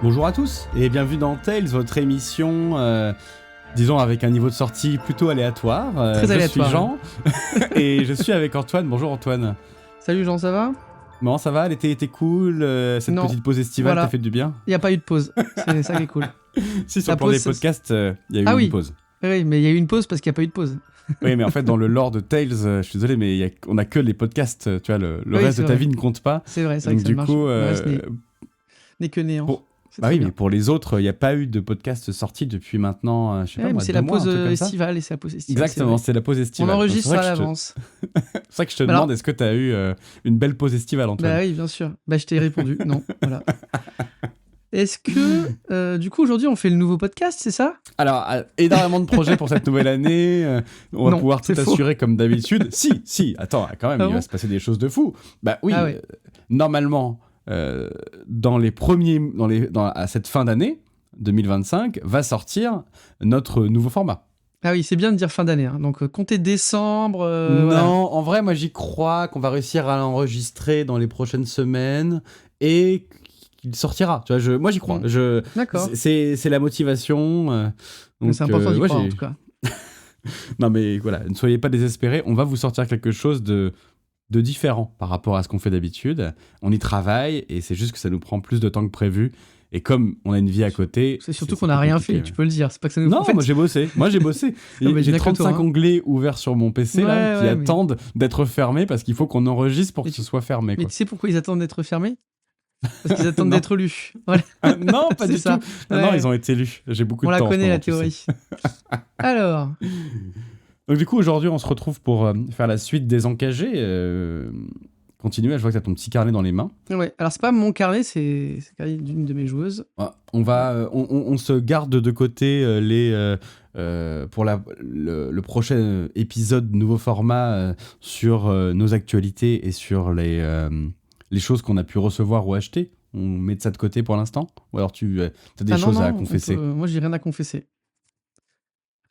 Bonjour à tous et bienvenue dans Tales, votre émission, disons avec un niveau de sortie plutôt aléatoire. Très aléatoire. Je suis Jean et je suis avec Antoine. Bonjour Antoine. Salut Jean, ça va ? Bon, ça va, l'été était cool, cette Non. petite pause estivale Voilà. t'a fait du bien ? Il n'y a pas eu de pause, c'est ça qui est cool. Si, sur La le plan des pause, podcasts, il y a eu une pause. Oui, mais il y a eu une pause parce qu'il n'y a pas eu de pause. Oui, mais en fait, dans le lore de Tales, je suis désolé, mais on a que les podcasts, tu vois, le reste de ta vrai. vie ne compte pas. C'est vrai Donc que ça du marche. coup, Le reste n'est que néant. C'est bah très oui, bien. mais pour les autres, il n'y a pas eu de podcast sorti depuis maintenant, je sais pas Ouais, moi, mais c'est 2 la mois, pause un truc comme ça. estivale et c'est la pause estivale. Exactement, c'est la pause On estivale. Donc, enregistre c'est à vrai que l'avance. C'est ça que je te Mais demande, alors- est-ce que tu as eu une belle pause estivale, Antoine ? Bah oui, bien sûr. Bah je t'ai répondu, non, voilà. Est-ce que, du coup, aujourd'hui, on fait le nouveau podcast, c'est ça ? Alors, énormément de projets pour cette nouvelle année. On va Non, pouvoir tout c'est faux. assurer comme d'habitude. Si, attends, quand même, Ah il va bon se passer des choses de fou. Bah oui, Ah ouais. normalement, dans les premiers, à cette fin d'année 2025, va sortir notre nouveau format. Ah oui, c'est bien de dire fin d'année. Hein. Donc, comptez décembre. Non, Voilà. en vrai, moi j'y crois qu'on va réussir à l'enregistrer dans les prochaines semaines et qu'il sortira. Tu vois, moi j'y crois. D'accord. C'est la motivation. Donc, C'est important d'y ouais, croire, en tout cas. Non mais voilà, ne soyez pas désespérés. On va vous sortir quelque chose de différent par rapport à ce qu'on fait d'habitude. On y travaille et c'est juste que ça nous prend plus de temps que prévu. Et comme on a une vie à côté... C'est surtout qu'on n'a rien fait, tu peux le dire. C'est pas que ça nous Non, en fait, moi j'ai bossé. Non, mais J'ai bien que toi, 35 hein. onglets ouverts sur mon PC là, qui Ouais, attendent d'être fermés parce qu'il faut qu'on enregistre pour que ce soit fermé. Mais Quoi. tu sais pourquoi ils attendent d'être fermés ? Parce qu'ils attendent Non. d'être lus. Voilà. Non, pas C'est du ça. tout. Non, Ouais. ils ont été lus. J'ai beaucoup On de la temps. en ce connaît, la moment, tu sais. théorie. Alors, Donc du coup, aujourd'hui, on se retrouve pour faire la suite des encagés. Continuer, je vois que tu as ton petit carnet dans les mains. ouais. Alors c'est pas mon carnet, c'est le carnet d'une de mes joueuses. On se garde de côté pour le prochain épisode nouveau format sur nos actualités et sur les choses qu'on a pu recevoir ou acheter. On met de ça de côté pour l'instant ? Ou alors tu as des Ah choses non, à confesser ? moi j'ai rien à confesser.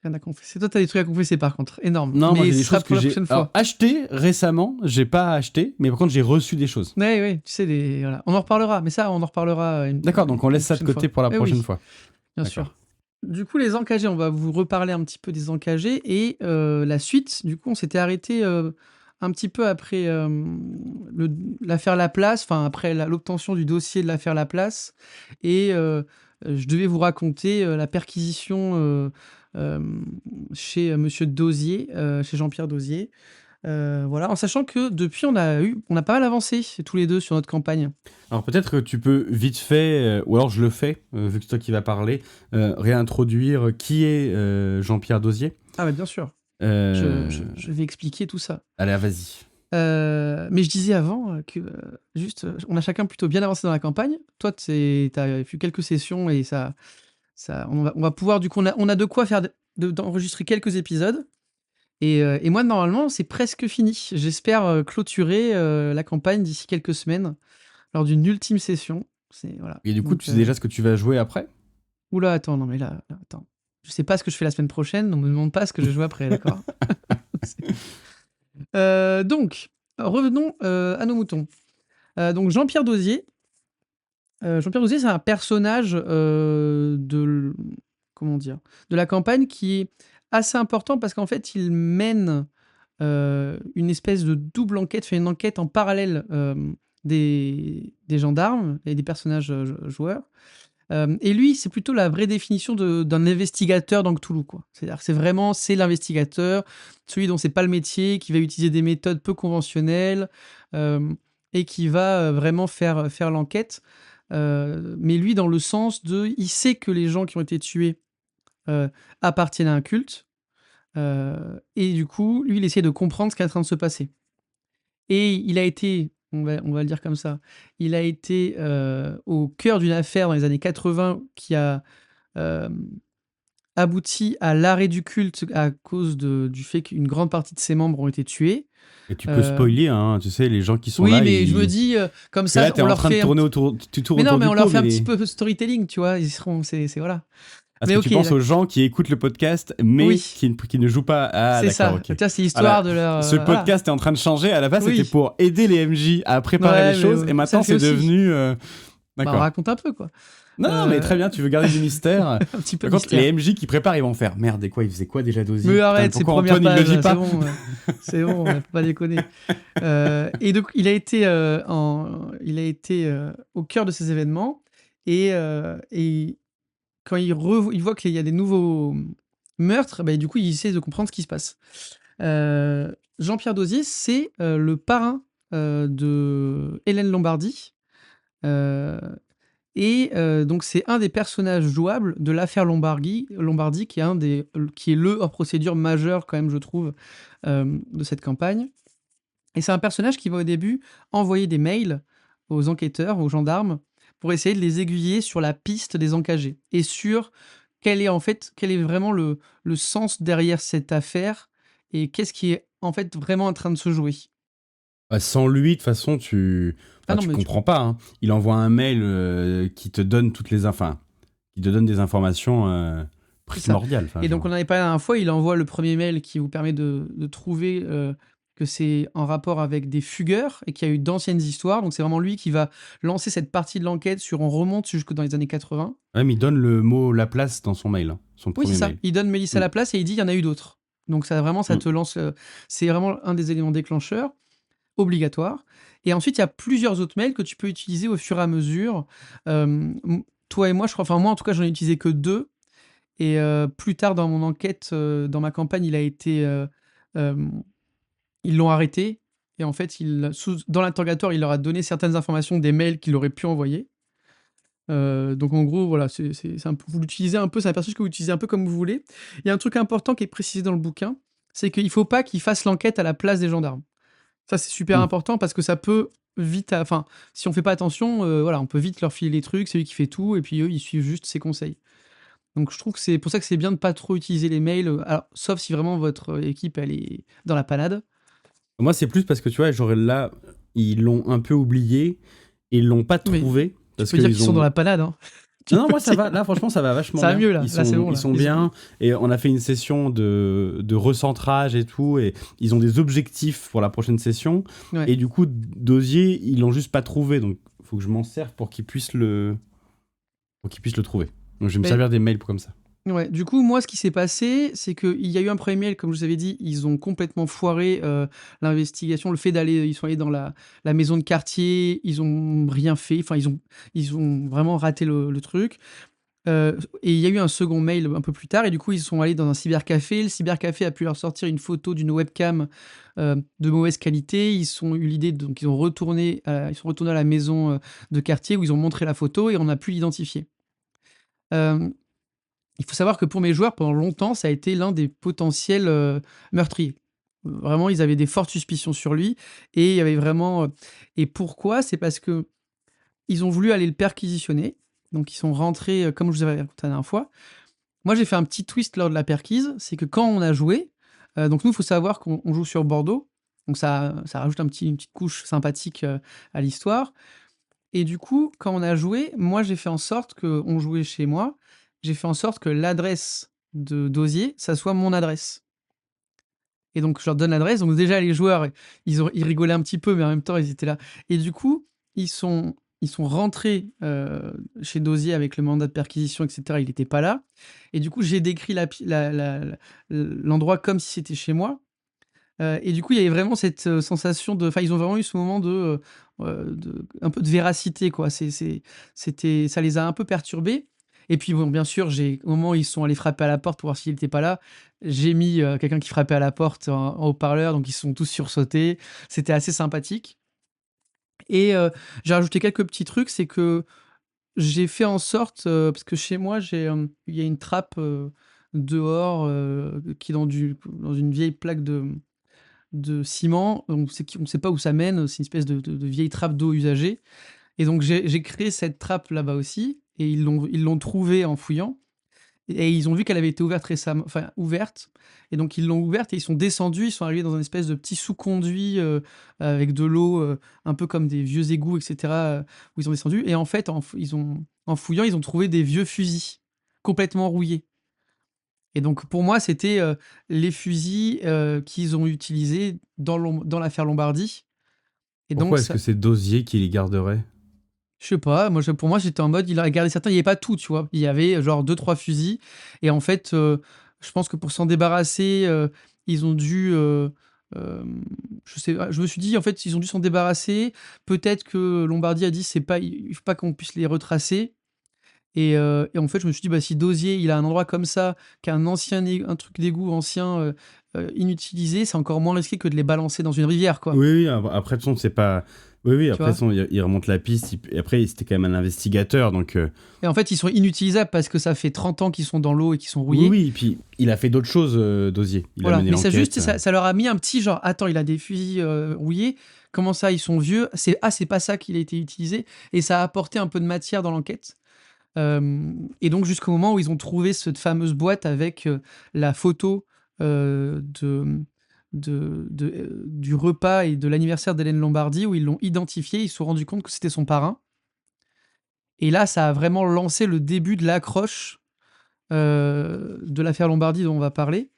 Rien à confesser. Toi, t'as des trucs à confesser par contre, énorme. Non, mais moi j'ai ce des sera choses pour que la j'ai prochaine alors, fois. achetées récemment. J'ai pas acheté, mais par contre j'ai reçu des choses. Ouais, tu sais, voilà. On en reparlera, mais ça, on en reparlera. D'accord, donc on laisse ça de prochaine côté fois. pour la Eh prochaine oui. fois. Bien D'accord. sûr. Du coup, les encagés, on va vous reparler un petit peu des encagés et la suite. Du coup, on s'était arrêté un petit peu après l'affaire Laplace, enfin après l'obtention du dossier de l'affaire Laplace, et je devais vous raconter la perquisition chez Monsieur Dosier, chez Jean-Pierre Dosier. Voilà, en sachant que depuis, on a pas mal avancé tous les deux sur notre campagne. Alors peut-être que tu peux vite fait, ou alors je le fais, vu que c'est toi qui vas parler, réintroduire qui est Jean-Pierre Dosier. Ah bah bien sûr. Euh, Je vais expliquer tout ça. Allez, vas-y. Mais je disais avant que juste, on a chacun plutôt bien avancé dans la campagne. Toi, t'as fait quelques sessions et on va pouvoir, du coup, on a de quoi faire d'enregistrer quelques épisodes. Et moi, normalement, c'est presque fini. J'espère clôturer la campagne d'ici quelques semaines lors d'une ultime session. Voilà. Et du coup, Donc, tu sais déjà ce que tu vas jouer après ? Oula, attends, non mais là, attends. Je sais pas ce que je fais la semaine prochaine, donc me demande pas ce que je joue après, d'accord ? Donc, revenons à nos moutons. Donc Jean-Pierre Dosier. Jean-Pierre Dosier, c'est un personnage comment dire, de la campagne qui est assez important parce qu'en fait, il mène une espèce de double enquête, fait une enquête en parallèle des gendarmes et des personnages joueurs. Et lui, c'est plutôt la vraie définition d'un investigateur dans Cthulhu, quoi. C'est-à-dire que c'est l'investigateur, celui dont c'est pas le métier, qui va utiliser des méthodes peu conventionnelles et qui va vraiment faire l'enquête. Mais lui, dans le sens il sait que les gens qui ont été tués appartiennent à un culte. Et du coup, lui, il essaie de comprendre ce qui est en train de se passer. Et il a été, on va le dire comme ça, il a été au cœur d'une affaire dans les années 80 qui a abouti à l'arrêt du culte à cause du fait qu'une grande partie de ses membres ont été tués. Et tu peux spoiler, hein, tu sais, les gens qui sont là. Oui, mais je me dis, comme ça, là, t'es on en leur train fait de tourner autour. Tu tournes mais non, autour mais du on leur pot, fait un mais petit peu de storytelling, tu vois. Ils seront, c'est voilà. Est-ce Mais que ok, tu penses d'accord. aux gens qui écoutent le podcast, mais Oui. qui ne jouent pas ? Ah, C'est ça. d'accord, ok. Tu vois, c'est l'histoire de leur. Ce podcast est en train de changer. À la base, Oui. c'était pour aider les MJ à préparer Ouais, les mais choses. oui, Et maintenant, ça le c'est fait aussi. devenu Bah, on D'accord. raconte un peu, quoi. Non, non, mais très Euh, bien, tu veux garder du mystère. un petit peu Par de contre, mystère. les MJ qui préparent, ils vont faire merde, et quoi, il faisait quoi déjà Dozier? Mais Putain, mais arrête, c'est pourquoi première Antoine il le page, dit c'est pas? bon, c'est bon, faut pas déconner. Et donc, il a été au cœur de ces événements et quand il voit qu'il y a des nouveaux meurtres, bah, du coup, il essaie de comprendre ce qui se passe. Jean-Pierre Dozier, c'est le parrain de Hélène Lombardi. euh, donc c'est un des personnages jouables de l'affaire Lombardi qui est le hors procédure majeur quand même, je trouve, de cette campagne. Et c'est un personnage qui va au début envoyer des mails aux enquêteurs, aux gendarmes, pour essayer de les aiguiller sur la piste des encagés et sur quel est vraiment le sens derrière cette affaire et qu'est-ce qui est en fait vraiment en train de se jouer. Bah, sans lui, de toute façon, Ah enfin, non, tu mais comprends pas. Hein. Il envoie un mail qui te donne qui te donne des informations c'est ça. primordiales. Enfin, Et donc, genre. on en avait parlé la dernière fois, il envoie le premier mail qui vous permet de trouver que c'est en rapport avec des fugueurs et qu'il y a eu d'anciennes histoires. Donc, c'est vraiment lui qui va lancer cette partie de l'enquête on remonte jusque dans les années 80. Ouais, mais il donne le mot Laplace dans son mail, hein, son Oui, c'est premier ça. mail. Il donne Mélissa Mm. la place et il dit il y en a eu d'autres. Donc, ça Mm. te lance. C'est vraiment un des éléments déclencheurs obligatoire. Et ensuite, il y a plusieurs autres mails que tu peux utiliser au fur et à mesure. Toi et moi, je crois, enfin, moi en tout cas, j'en ai utilisé que deux. Et plus tard dans mon enquête, dans ma campagne, hem, ils l'ont arrêté et en fait, dans l'interrogatoire, il leur a donné certaines informations des mails qu'il aurait pu envoyer. Donc en gros, voilà, c'est un peu vous l'utilisez un peu, c'est un personnage que vous utilisez un peu comme vous voulez. Il y a un truc important qui est précisé dans le bouquin, c'est qu'il faut pas qu'il fasse l'enquête à la place des gendarmes. Ça, c'est super Mm. important parce que ça peut vite enfin, si on fait pas attention, voilà, on peut vite leur filer les trucs, c'est lui qui fait tout et puis eux, ils suivent juste ses conseils. Donc je trouve que c'est pour ça que c'est bien de pas trop utiliser les mails, alors sauf si vraiment votre équipe elle est dans la panade. Moi, c'est plus parce que tu vois, genre là, ils l'ont un peu oublié et ils l'ont pas Mais trouvé tu parce peux dire qu'ils qu'ils sont dans ont. la panade, hein. Tu Non, non, peux moi ça dire. va. Là, franchement, ça va vachement Ça va bien. mieux là, là c'est bon Ils là. sont bien et on a fait une session de recentrage et tout et ils ont des objectifs pour la prochaine session Ouais. et du coup, Dosier, ils l'ont juste pas trouvé donc faut que je m'en serve pour qu'ils puissent le trouver. Donc je vais me Mais servir des mails pour comme ça. ouais, du coup, moi, ce qui s'est passé, c'est qu'il y a eu un premier mail, comme je vous avais dit, ils ont complètement foiré l'investigation, le fait d'aller, ils sont allés dans la maison de quartier, ils ont rien fait, enfin, ils ont vraiment raté le truc. Et il y a eu un second mail un peu plus tard, et du coup, ils sont allés dans un cybercafé. Le cybercafé a pu leur sortir une photo d'une webcam de mauvaise qualité. Ils ont eu l'idée, donc ils sont retournés à la maison de quartier où ils ont montré la photo et on a pu l'identifier. Euh, il faut savoir que pour mes joueurs, pendant longtemps, ça a été l'un des potentiels meurtriers. Vraiment, ils avaient des fortes suspicions sur lui, et il y avait vraiment. Et pourquoi? C'est parce que ils ont voulu aller le perquisitionner. Donc, ils sont rentrés, comme je vous avais raconté la dernière fois. Moi, j'ai fait un petit twist lors de la perquise, c'est que quand on a joué, donc nous, il faut savoir qu'on joue sur Bordeaux, donc ça rajoute une petite couche sympathique à l'histoire. Et du coup, quand on a joué, moi, j'ai fait en sorte qu'on jouait chez moi. J'ai fait en sorte que l'adresse de Dosier, ça soit mon adresse. Et donc, je leur donne l'adresse. Donc, déjà, les joueurs, ils rigolaient un petit peu, mais en même temps, ils étaient là. Et du coup, ils sont rentrés chez Dosier avec le mandat de perquisition, etc. Il n'était pas là. Et du coup, j'ai décrit l'endroit comme si c'était chez moi. Et du coup, il y avait vraiment cette sensation de. Enfin, ils ont vraiment eu ce moment un peu de véracité, quoi. Ça les a un peu perturbés. Et puis, bon, bien sûr, au moment où ils sont allés frapper à la porte pour voir s'il n'était pas là, j'ai mis quelqu'un qui frappait à la porte en haut-parleur, donc ils sont tous sursautés. C'était assez sympathique. Et j'ai rajouté quelques petits trucs, c'est que j'ai fait en sorte, parce que chez moi, il y a une trappe dehors qui est dans une vieille plaque de ciment. On ne sait pas où ça mène. C'est une espèce de vieille trappe d'eau usagée. Et donc, j'ai créé cette trappe là-bas aussi. Et ils l'ont trouvée en fouillant. Et ils ont vu qu'elle avait été ouverte récemment, enfin ouverte. Et donc, ils l'ont ouverte et ils sont descendus. Ils sont arrivés dans une espèce de petit sous-conduit avec de l'eau, un peu comme des vieux égouts, etc. Où ils ont descendu. Et en fait, en fouillant, ils ont trouvé des vieux fusils complètement rouillés. Et donc pour moi, c'était les fusils qu'ils ont utilisés dans l'affaire Lombardie. Et donc Pourquoi est-ce ça, que c'est Dosier qui les garderait? Je sais pas, pour moi, j'étais en mode, il a gardé certains, il y avait pas tout, tu vois? Il y avait genre deux trois fusils et en fait, je pense que pour s'en débarrasser, ils ont dû, je sais pas, je me suis dit: «En fait, ils ont dû s'en débarrasser». Peut-être que Lombardi a dit: «C'est pas il faut pas qu'on puisse les retracer». Et en fait, je me suis dit: «Bah, si Dosier, il a un endroit comme ça, qu'un ancien é un truc d'égout ancien, inutilisé, c'est encore moins risqué que de les balancer dans une rivière, quoi». Oui, oui, après, de toute façon, c'est pas. Oui, oui, Tu après, de vois? toute façon, il remonte la piste. Et après, c'était quand même un investigateur. Donc, Et en fait, ils sont inutilisables parce que ça fait 30 ans qu'ils sont dans l'eau et qu'ils sont oui, rouillés. oui. Et puis, il a fait d'autres choses, Dosier. Il a Voilà, mené mais ça juste, l'enquête. ça leur a mis un petit genre: «Attends, il a des fusils, rouillés, comment ça, ils sont vieux? C'est pas ça qu'il a été utilisé», et ça a apporté un peu de matière dans l'enquête. Et donc jusqu'au moment où ils ont trouvé cette fameuse boîte avec, la photo, du repas et de l'anniversaire d'Hélène Lombardi, où ils l'ont identifié, ils se sont rendus compte que c'était son parrain, et là, ça a vraiment lancé le début de l'accroche, de l'affaire Lombardi dont on va parler.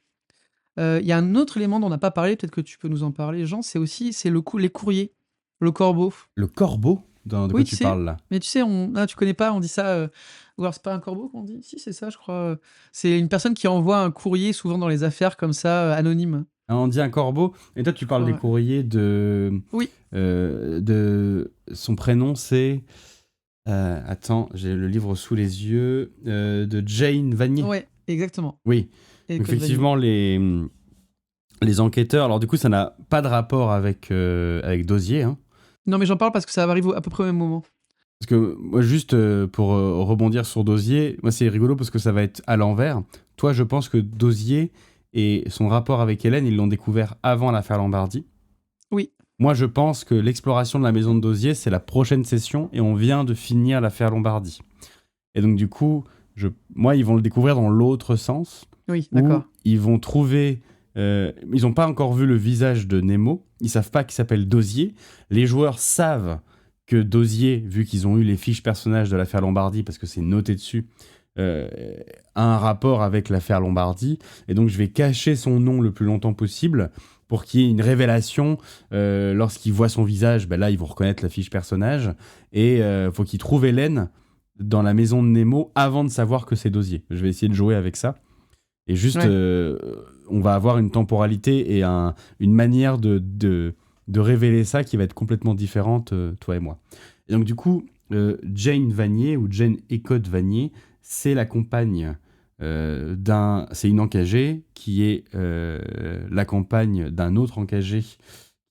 Il y a un autre élément dont on n'a pas parlé, peut-être que tu peux nous en parler, Jean, c'est les courriers, le corbeau. Le corbeau, de quoi Oui, tu tu sais, parles là? mais tu sais, tu connais pas, on dit ça, ou alors c'est pas un corbeau qu'on dit? Si, c'est ça, je crois, c'est une personne qui envoie un courrier souvent dans les affaires comme ça, anonyme. Ah, on dit un corbeau. Et toi, tu Je parles crois, des ouais. courriers de. Oui, Son prénom, c'est. Attends, j'ai le livre sous les yeux. De Jane Vanier. ouais, exactement, Oui. et Donc, Code Vanier. effectivement, les enquêteurs. Alors, du coup, ça n'a pas de rapport avec Dosier. Hein. Non, mais j'en parle parce que ça arrive à peu près au même moment. Parce que moi, juste pour rebondir sur Dosier, moi, c'est rigolo parce que ça va être à l'envers. Toi, je pense que Dosier et son rapport avec Hélène, ils l'ont découvert avant l'affaire Lombardi. Oui, Moi, je pense que l'exploration de la maison de Dosier, c'est la prochaine session et on vient de finir l'affaire Lombardi. Et donc, du coup, moi, ils vont le découvrir dans l'autre sens, oui, où d'accord. ils vont trouver. Ils n'ont pas encore vu le visage de Nemo, ils savent pas qu'il s'appelle Dosier. Les joueurs savent que Dosier, vu qu'ils ont eu les fiches personnages de l'affaire Lombardi, parce que c'est noté dessus, euh, a un rapport avec l'affaire Lombardi. Et donc, je vais cacher son nom le plus longtemps possible pour qu'il y ait une révélation. Lorsqu'ils voient son visage, ben là, ils vont reconnaître la fiche personnage. Et faut qu'ils trouvent Hélène dans la maison de Nemo avant de savoir que c'est Dosier. Je vais essayer de jouer avec ça. Et juste, Ouais. on va avoir une temporalité et une manière de révéler ça qui va être complètement différente, toi et moi. Et donc, du coup, Jane Vanier, ou Jane Ecott Vanier, c'est la compagne c'est une engagée qui est la compagne d'un autre engagé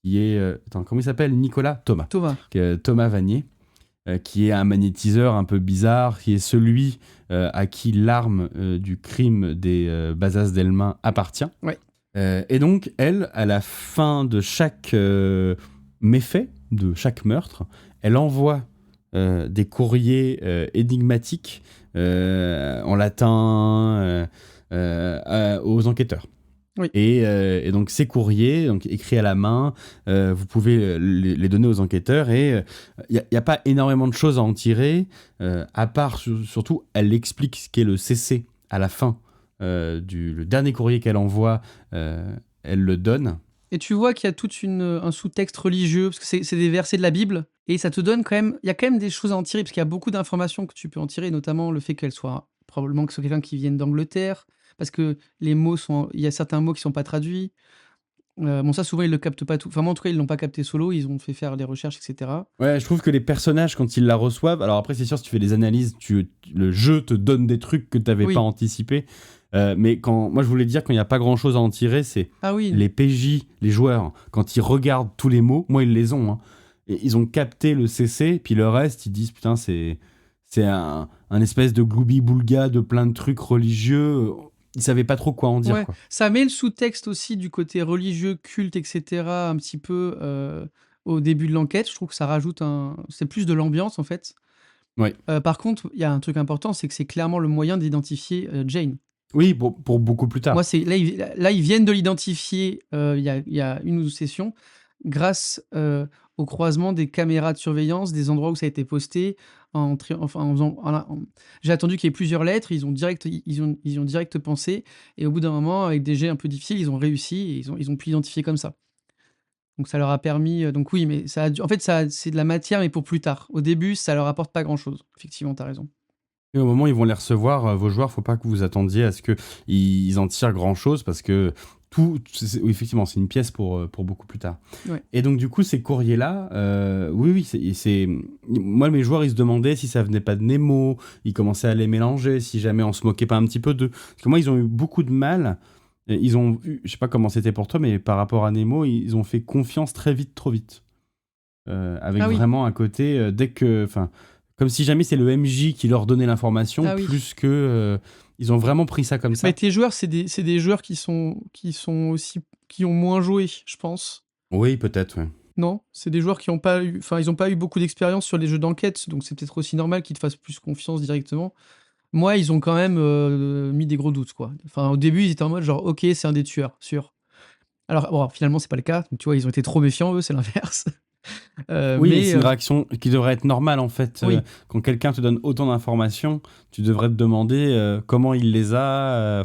qui est. Attends, comment il s'appelle? Nicolas Thomas. Thomas. Thomas Vanier, qui est un magnétiseur un peu bizarre, qui est celui à qui l'arme du crime des Bazas Delmain appartient. Ouais. Et donc, elle, à la fin de chaque méfait, de chaque meurtre, elle envoie des courriers énigmatiques en latin aux enquêteurs. Oui. Et donc ces courriers, donc écrits à la main, vous pouvez les donner aux enquêteurs, et il n'y a pas énormément de choses à en tirer, à part surtout, elle explique ce qu'est le CC à la fin le dernier courrier qu'elle envoie, elle le donne. Et tu vois qu'il y a un sous-texte religieux, parce que c'est des versets de la Bible, et ça te donne quand même, il y a quand même des choses à en tirer, parce qu'il y a beaucoup d'informations que tu peux en tirer, notamment le fait qu'elle soit, probablement que ce soit quelqu'un qui vienne d'Angleterre, parce que il y a certains mots qui sont pas traduits. Bon, ça, souvent, ils le captent pas tout. Enfin, moi, en tout cas, ils l'ont pas capté solo, ils ont fait faire des recherches, etc. Ouais, je trouve que les personnages, quand ils la reçoivent, alors après, c'est sûr, si tu fais des analyses, le jeu te donne des trucs que tu n'avais Oui. pas anticipés. Mais moi, je voulais dire, quand il n'y a pas grand-chose à en tirer, c'est Ah oui. les PJ, les joueurs, quand ils regardent tous les mots, moi, ils les ont. Hein, et ils ont capté le CC, puis le reste, ils disent, putain, c'est un espèce de gloubi-boulga de plein de trucs religieux. Ils savaient pas trop quoi en dire. Ouais, Quoi. ça met le sous-texte aussi du côté religieux, culte, etc., un petit peu au début de l'enquête. Je trouve que ça rajoute c'est plus de l'ambiance, en fait. Ouais. Par contre, il y a un truc important, c'est que c'est clairement le moyen d'identifier Jane. Oui, pour beaucoup plus tard. Moi, là, ils viennent de l'identifier il y a une ou deux sessions, grâce au croisement des caméras de surveillance, des endroits où ça a été posté. Enfin, j'ai attendu qu'il y ait plusieurs lettres, ils ont direct pensé, et au bout d'un moment, avec des jets un peu difficiles, ils ont réussi, et ils ont pu identifier comme ça. Donc ça leur a permis, donc oui, mais en fait, c'est de la matière, mais pour plus tard. Au début, ça leur apporte pas grand-chose. Effectivement, tu as raison. Et au moment où ils vont les recevoir, vos joueurs, faut pas que vous attendiez à ce qu'ils en tirent grand-chose, parce que oui, effectivement, c'est une pièce pour beaucoup plus tard. Ouais. Et donc, du coup, ces courriers-là, oui, moi, mes joueurs, ils se demandaient si ça venait pas de Nemo, ils commençaient à les mélanger, si jamais on se moquait pas un petit peu d'eux. Parce que moi, ils ont eu beaucoup de mal. Ils ont eu, je sais pas comment c'était pour toi, mais par rapport à Nemo, ils ont fait confiance très vite, trop vite. Avec Ah oui. vraiment un côté, comme si jamais c'est le MJ qui leur donnait l'information, Ah oui. plus que ils ont vraiment pris ça comme ça. Mais tes joueurs, c'est des joueurs qui sont aussi, qui ont moins joué, je pense. Oui, peut-être, ouais. Non, c'est des joueurs qui ont pas eu, enfin, ils ont pas eu beaucoup d'expérience sur les jeux d'enquête, donc c'est peut-être aussi normal qu'ils te fassent plus confiance directement. Moi, ils ont quand même mis des gros doutes, quoi. Enfin, au début, ils étaient en mode genre, ok, c'est un des tueurs, sûr. Alors, bon, finalement, c'est pas le cas. Donc, tu vois, ils ont été trop méfiants, eux, c'est l'inverse. Oui, mais mais c'est une réaction qui devrait être normale en fait. oui. Quand quelqu'un te donne autant d'informations, tu devrais te demander comment il les a.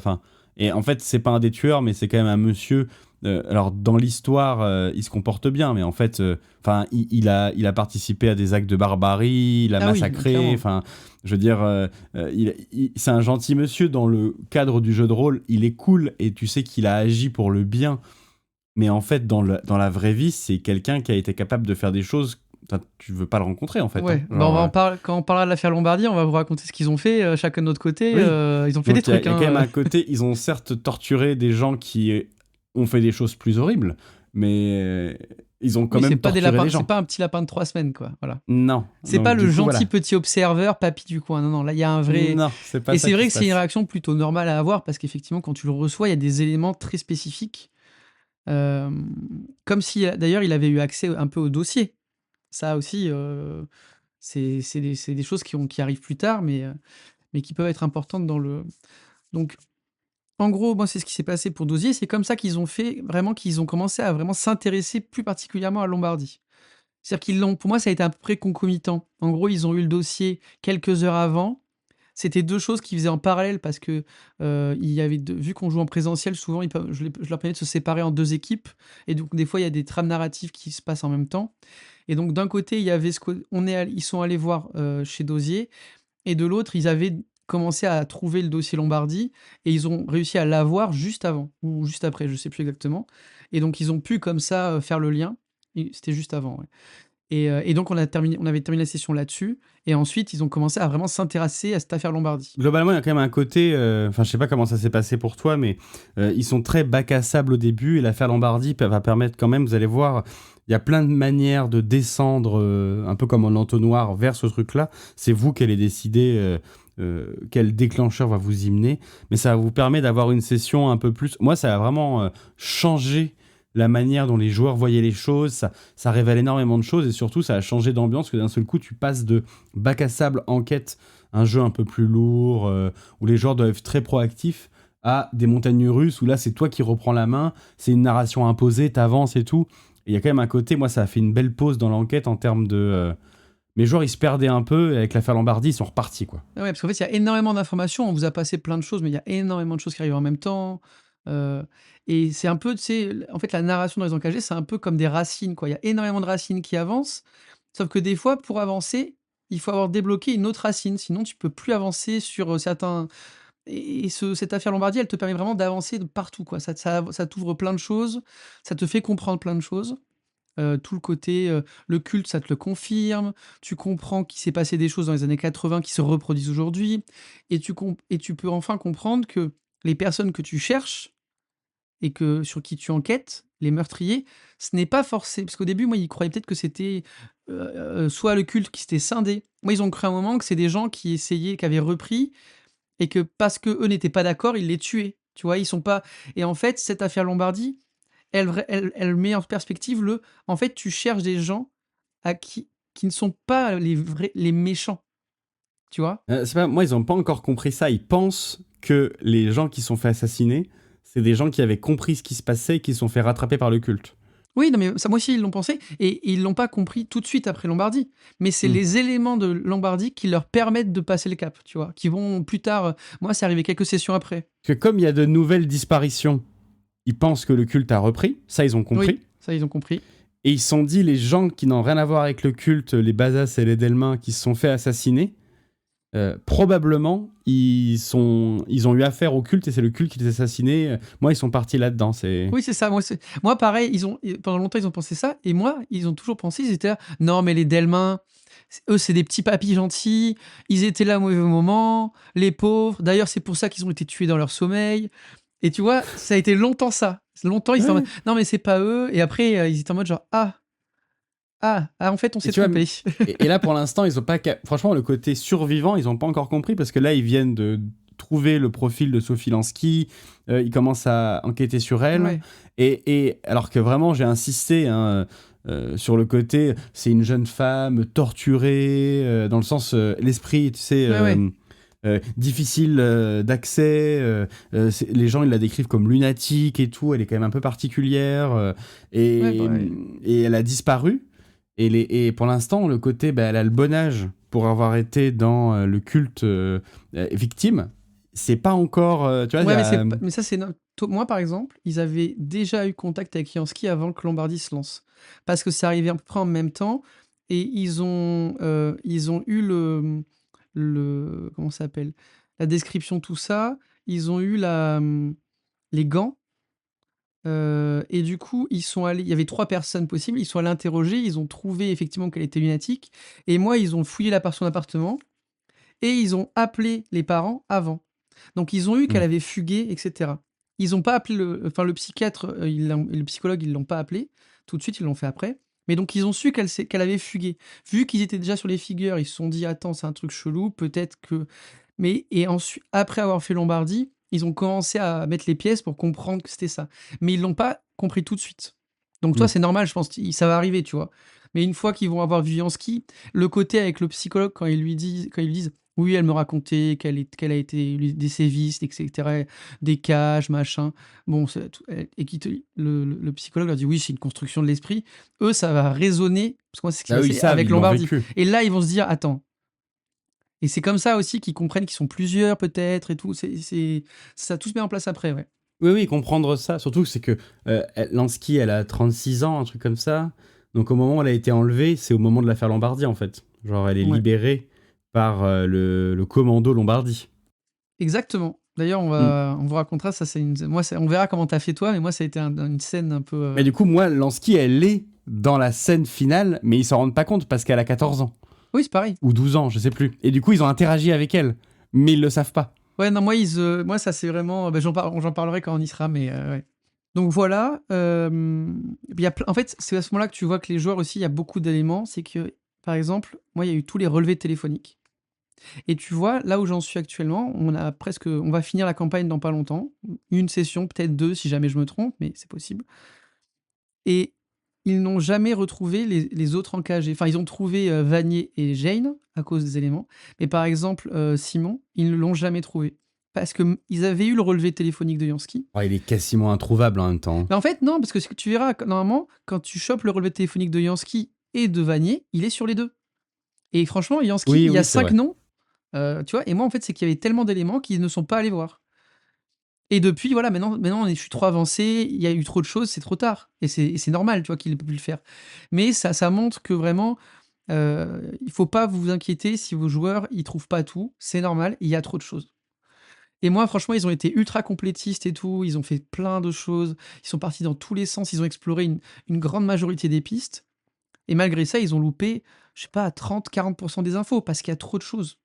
Et en fait, c'est pas un des tueurs, mais c'est quand même un monsieur. Alors dans l'histoire, il se comporte bien, mais en fait, il a participé à des actes de barbarie, il a Ah oui, massacré. clairement. Enfin, je veux dire, c'est un gentil monsieur dans le cadre du jeu de rôle. Il est cool et tu sais qu'il a agi pour le bien. Mais en fait, dans la vraie vie, c'est quelqu'un qui a été capable de faire des choses. Tu veux pas le rencontrer, en fait. Ouais, Hein. bah, on va quand on parlera de l'affaire Lombardie, on va vous raconter ce qu'ils ont fait, chacun de notre côté. Oui. Ils ont fait des Donc, il y trucs. a quand même Hein. un côté, ils ont certes torturé des gens qui ont fait des choses plus horribles, mais ils ont quand Oui, même c'est pas des torturé lapins, les gens. c'est pas un petit lapin de 3 semaines, quoi. Voilà. Non. C'est Donc, pas le du coup, gentil voilà. petit observeur, papy du coin. Non, non, là, il y a un vrai. Non, c'est pas Et ça c'est vrai qui que se c'est une passe. réaction plutôt normale à avoir parce qu'effectivement, quand tu le reçois, il y a des éléments très spécifiques. Euh, Comme si, d'ailleurs, il avait eu accès un peu au dossier. Ça aussi, c'est des choses qui arrivent plus tard, mais qui peuvent être importantes dans le. Donc, en gros, moi, c'est ce qui s'est passé pour Dosier. C'est comme ça qu'ils ont fait, vraiment, qu'ils ont commencé à vraiment s'intéresser plus particulièrement à Lombardie. C'est-à-dire pour moi, ça a été à peu près concomitant. En gros, ils ont eu le dossier quelques heures avant. C'était deux choses qu'ils faisaient en parallèle parce que il y avait vu qu'on joue en présentiel, souvent, je leur permets de se séparer en deux équipes. Et donc, des fois, il y a des trames narratives qui se passent en même temps. Et donc, d'un côté, il y avait ils sont allés voir chez Dosier. Et de l'autre, ils avaient commencé à trouver le dossier Lombardie et ils ont réussi à l'avoir juste avant ou juste après, je sais plus exactement. Et donc ils ont pu comme ça faire le lien. C'était juste avant. Ouais. Et donc on avait terminé la session là-dessus. Et ensuite, ils ont commencé à vraiment s'intéresser à cette affaire Lombardie. Globalement, il y a quand même un côté. Je sais pas comment ça s'est passé pour toi, mais ils sont très bac à sable au début et l'affaire Lombardie va permettre quand même, vous allez voir, il y a plein de manières de descendre, un peu comme en entonnoir, vers ce truc-là. C'est vous qui allez décider quel déclencheur va vous y mener, mais ça vous permet d'avoir une session un peu plus. Moi, ça a vraiment changé la manière dont les joueurs voyaient les choses, ça révèle énormément de choses et surtout ça a changé d'ambiance que d'un seul coup tu passes de bac à sable enquête, un jeu un peu plus lourd où les joueurs doivent être très proactifs, à des montagnes russes où là c'est toi qui reprends la main, c'est une narration imposée, t'avances et tout. Et il y a quand même un côté, moi ça a fait une belle pause dans l'enquête en termes de... mes joueurs ils se perdaient un peu et avec l'affaire Lombardie ils sont repartis quoi. Ah ouais, parce qu'en fait, il y a énormément d'informations. On vous a passé plein de choses, mais il y a énormément de choses qui arrivent en même temps. Euh, et c'est un peu, tu sais, en fait, la narration dans les encagés, c'est un peu comme des racines, quoi. Il y a énormément de racines qui avancent. Sauf que des fois, pour avancer, il faut avoir débloqué une autre racine. Sinon, tu peux plus avancer sur certains. Et cette affaire Lombardie, elle te permet vraiment d'avancer de partout, quoi. Ça t'ouvre plein de choses. Ça te fait comprendre plein de choses. Tout le côté, le culte, ça te le confirme. Tu comprends qu'il s'est passé des choses dans les années 80 qui se reproduisent aujourd'hui et tu peux enfin comprendre que les personnes que tu cherches et sur qui tu enquêtes, les meurtriers, ce n'est pas forcé parce qu'au début, moi, ils croyaient peut-être que c'était, soit le culte qui s'était scindé. Moi, ils ont cru à un moment que c'est des gens qui avaient repris et que parce qu'eux n'étaient pas d'accord, ils les tuaient. Tu vois? Ils sont pas et en fait, cette affaire Lombardie, elle met en perspective en fait, tu cherches des gens à qui ne sont pas les méchants, tu vois? C'est pas, moi ils ont pas encore compris ça, ils pensent que les gens qui sont fait assassiner, c'est des gens qui avaient compris ce qui se passait et qui se sont fait rattraper par le culte. Oui, non, mais ça, moi aussi, ils l'ont pensé et ils l'ont pas compris tout de suite après Lombardie. Mais c'est Mm. les éléments de Lombardie qui leur permettent de passer le cap, tu vois? Qui vont plus tard, moi, c'est arrivé quelques sessions après. Parce que comme il y a de nouvelles disparitions, ils pensent que le culte a repris, ça ils ont compris. Oui, ça, ils ont compris. Et ils se sont dit, les gens qui n'ont rien à voir avec le culte, les Bazas et les Delmain, qui se sont fait assassiner, probablement, ils ont eu affaire au culte et c'est le culte qui les a assassinés. Moi, ils sont partis là-dedans. Oui, c'est ça. Moi, pareil, pendant longtemps, ils ont pensé ça. Et moi, ils ont toujours pensé, ils étaient là, non, mais les Delmain, eux, c'est des petits papis gentils. Ils étaient là au mauvais moment, les pauvres. D'ailleurs, c'est pour ça qu'ils ont été tués dans leur sommeil. Et tu vois, ça a été longtemps ça. Longtemps, ils étaient en mode, non, mais c'est pas eux. Et après, ils étaient en mode genre, en fait, on s'est trompé. Et là, pour l'instant, ils ont pas. Franchement, le côté survivant, ils n'ont pas encore compris parce que là, ils viennent de trouver le profil de Sophie Lansky. Ils commencent à enquêter sur elle. Ouais. Et alors que vraiment, j'ai insisté sur le côté, c'est une jeune femme torturée, dans le sens, l'esprit, tu sais. Difficile d'accès, les gens ils la décrivent comme lunatique et tout, elle est quand même un peu particulière, et elle a disparu. Et pour l'instant, le côté, elle a le bon âge pour avoir été dans le culte victime. C'est pas encore. Tu vois, Ouais, mais ça, c'est. Moi, par exemple, ils avaient déjà eu contact avec Yansky avant que Lombardi se lance. Parce que c'est arrivé à peu près en même temps. Et ils ont eu comment ça s'appelle? La description, tout ça. Ils ont eu les gants. Et du coup, ils sont allés. Il y avait 3 personnes possibles. Ils sont allés interroger. Ils ont trouvé effectivement qu'elle était lunatique. Et moi, ils ont fouillé son appartement. Et ils ont appelé les parents avant. Donc, ils ont eu qu'elle avait fugué, etc. Ils n'ont pas appelé le psychiatre, le psychologue, ils l'ont pas appelé. Tout de suite, ils l'ont fait après. Mais donc, ils ont su qu'elle avait fugué. Vu qu'ils étaient déjà sur les figures, ils se sont dit, attends, c'est un truc chelou, peut-être que. Et ensuite, après avoir fait Lombardie, ils ont commencé à mettre les pièces pour comprendre que c'était ça. Mais ils l'ont pas compris tout de suite. Donc, toi, c'est normal, je pense, ça va arriver, tu vois. Mais une fois qu'ils vont avoir vu Yansky, le côté avec le psychologue, quand ils lui disent, oui, elle me racontait qu'elle a été des sévices, etc., des cages, machin. Bon, et le psychologue leur dit oui, c'est une construction de l'esprit. Eux, ça va résonner, parce que moi, c'est ce qui s'est passé avec Lombardie. Et là, ils vont se dire, attends. Et c'est comme ça aussi qu'ils comprennent qu'ils sont plusieurs, peut-être, et tout. Ça tout se met en place après, ouais. Oui, comprendre ça. Surtout, c'est que Lansky, elle a 36 ans, un truc comme ça. Donc, au moment où elle a été enlevée, c'est au moment de l'affaire Lombardie, en fait. Genre, elle est libérée par le commando Lombardie. Exactement. D'ailleurs, on vous racontera, ça c'est on verra comment t'as fait toi, mais moi ça a été une scène un peu... Mais du coup, moi, Lansky, elle est dans la scène finale, mais ils s'en rendent pas compte parce qu'elle a 14 ans. Oui, c'est pareil. Ou 12 ans, je sais plus. Et du coup, ils ont interagi avec elle, mais ils le savent pas. Ouais, non, moi ça c'est vraiment... j'en parlerai quand on y sera, mais ouais. Donc voilà. En fait, c'est à ce moment-là que tu vois que les joueurs aussi, il y a beaucoup d'éléments. C'est que, par exemple, moi, il y a eu tous les relevés téléphoniques. Et tu vois, là où j'en suis actuellement, on va finir la campagne dans pas longtemps. Une session, peut-être 2 si jamais je me trompe, mais c'est possible. Et ils n'ont jamais retrouvé les autres encagés. Enfin, ils ont trouvé Vanier et Jane à cause des éléments. Mais par exemple, Simon, ils ne l'ont jamais trouvé. Parce qu'ils avaient eu le relevé téléphonique de Yansky. Oh, il est quasiment introuvable en même temps. Mais en fait, non, parce que tu verras, normalement, quand tu chopes le relevé téléphonique de Yansky et de Vanier, il est sur les deux. Et franchement, Yansky, il y a 5 noms. Tu vois, et moi, en fait, c'est qu'il y avait tellement d'éléments qu'ils ne sont pas allés voir. Et depuis, voilà, maintenant je suis trop avancé, il y a eu trop de choses, c'est trop tard. Et c'est normal, tu vois, qu'il ne peut plus le faire. Mais ça montre que vraiment, il faut pas vous inquiéter si vos joueurs, ils trouvent pas tout. C'est normal, il y a trop de choses. Et moi, franchement, ils ont été ultra complétistes et tout. Ils ont fait plein de choses. Ils sont partis dans tous les sens. Ils ont exploré une grande majorité des pistes. Et malgré ça, ils ont loupé, je sais pas, 30-40% des infos parce qu'il y a trop de choses.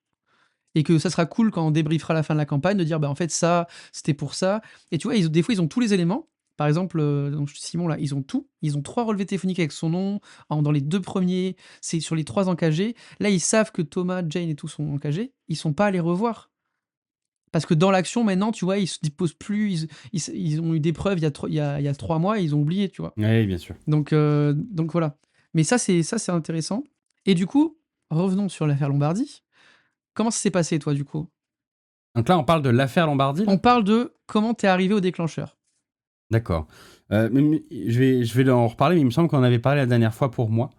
Et que ça sera cool quand on débriefera la fin de la campagne de dire, en fait, ça, c'était pour ça. Et tu vois, des fois, ils ont tous les éléments. Par exemple, Simon, là, ils ont tout. Ils ont 3 relevés téléphoniques avec son nom. Dans les 2 premiers, c'est sur les 3 encagés. Là, ils savent que Thomas, Jane et tout sont encagés. Ils sont pas allés revoir. Parce que dans l'action, maintenant, tu vois, ils se disposent plus. Ils ont eu des preuves il y a 3 mois et ils ont oublié, tu vois. Oui, bien sûr. Donc voilà. Mais ça, c'est intéressant. Et du coup, revenons sur l'affaire Lombardie. Comment ça s'est passé, toi, du coup? Donc là, on parle de l'affaire Lombardie là ? On parle de comment t'es arrivé au déclencheur. D'accord. Je vais en reparler, mais il me semble qu'on en avait parlé la dernière fois pour moi.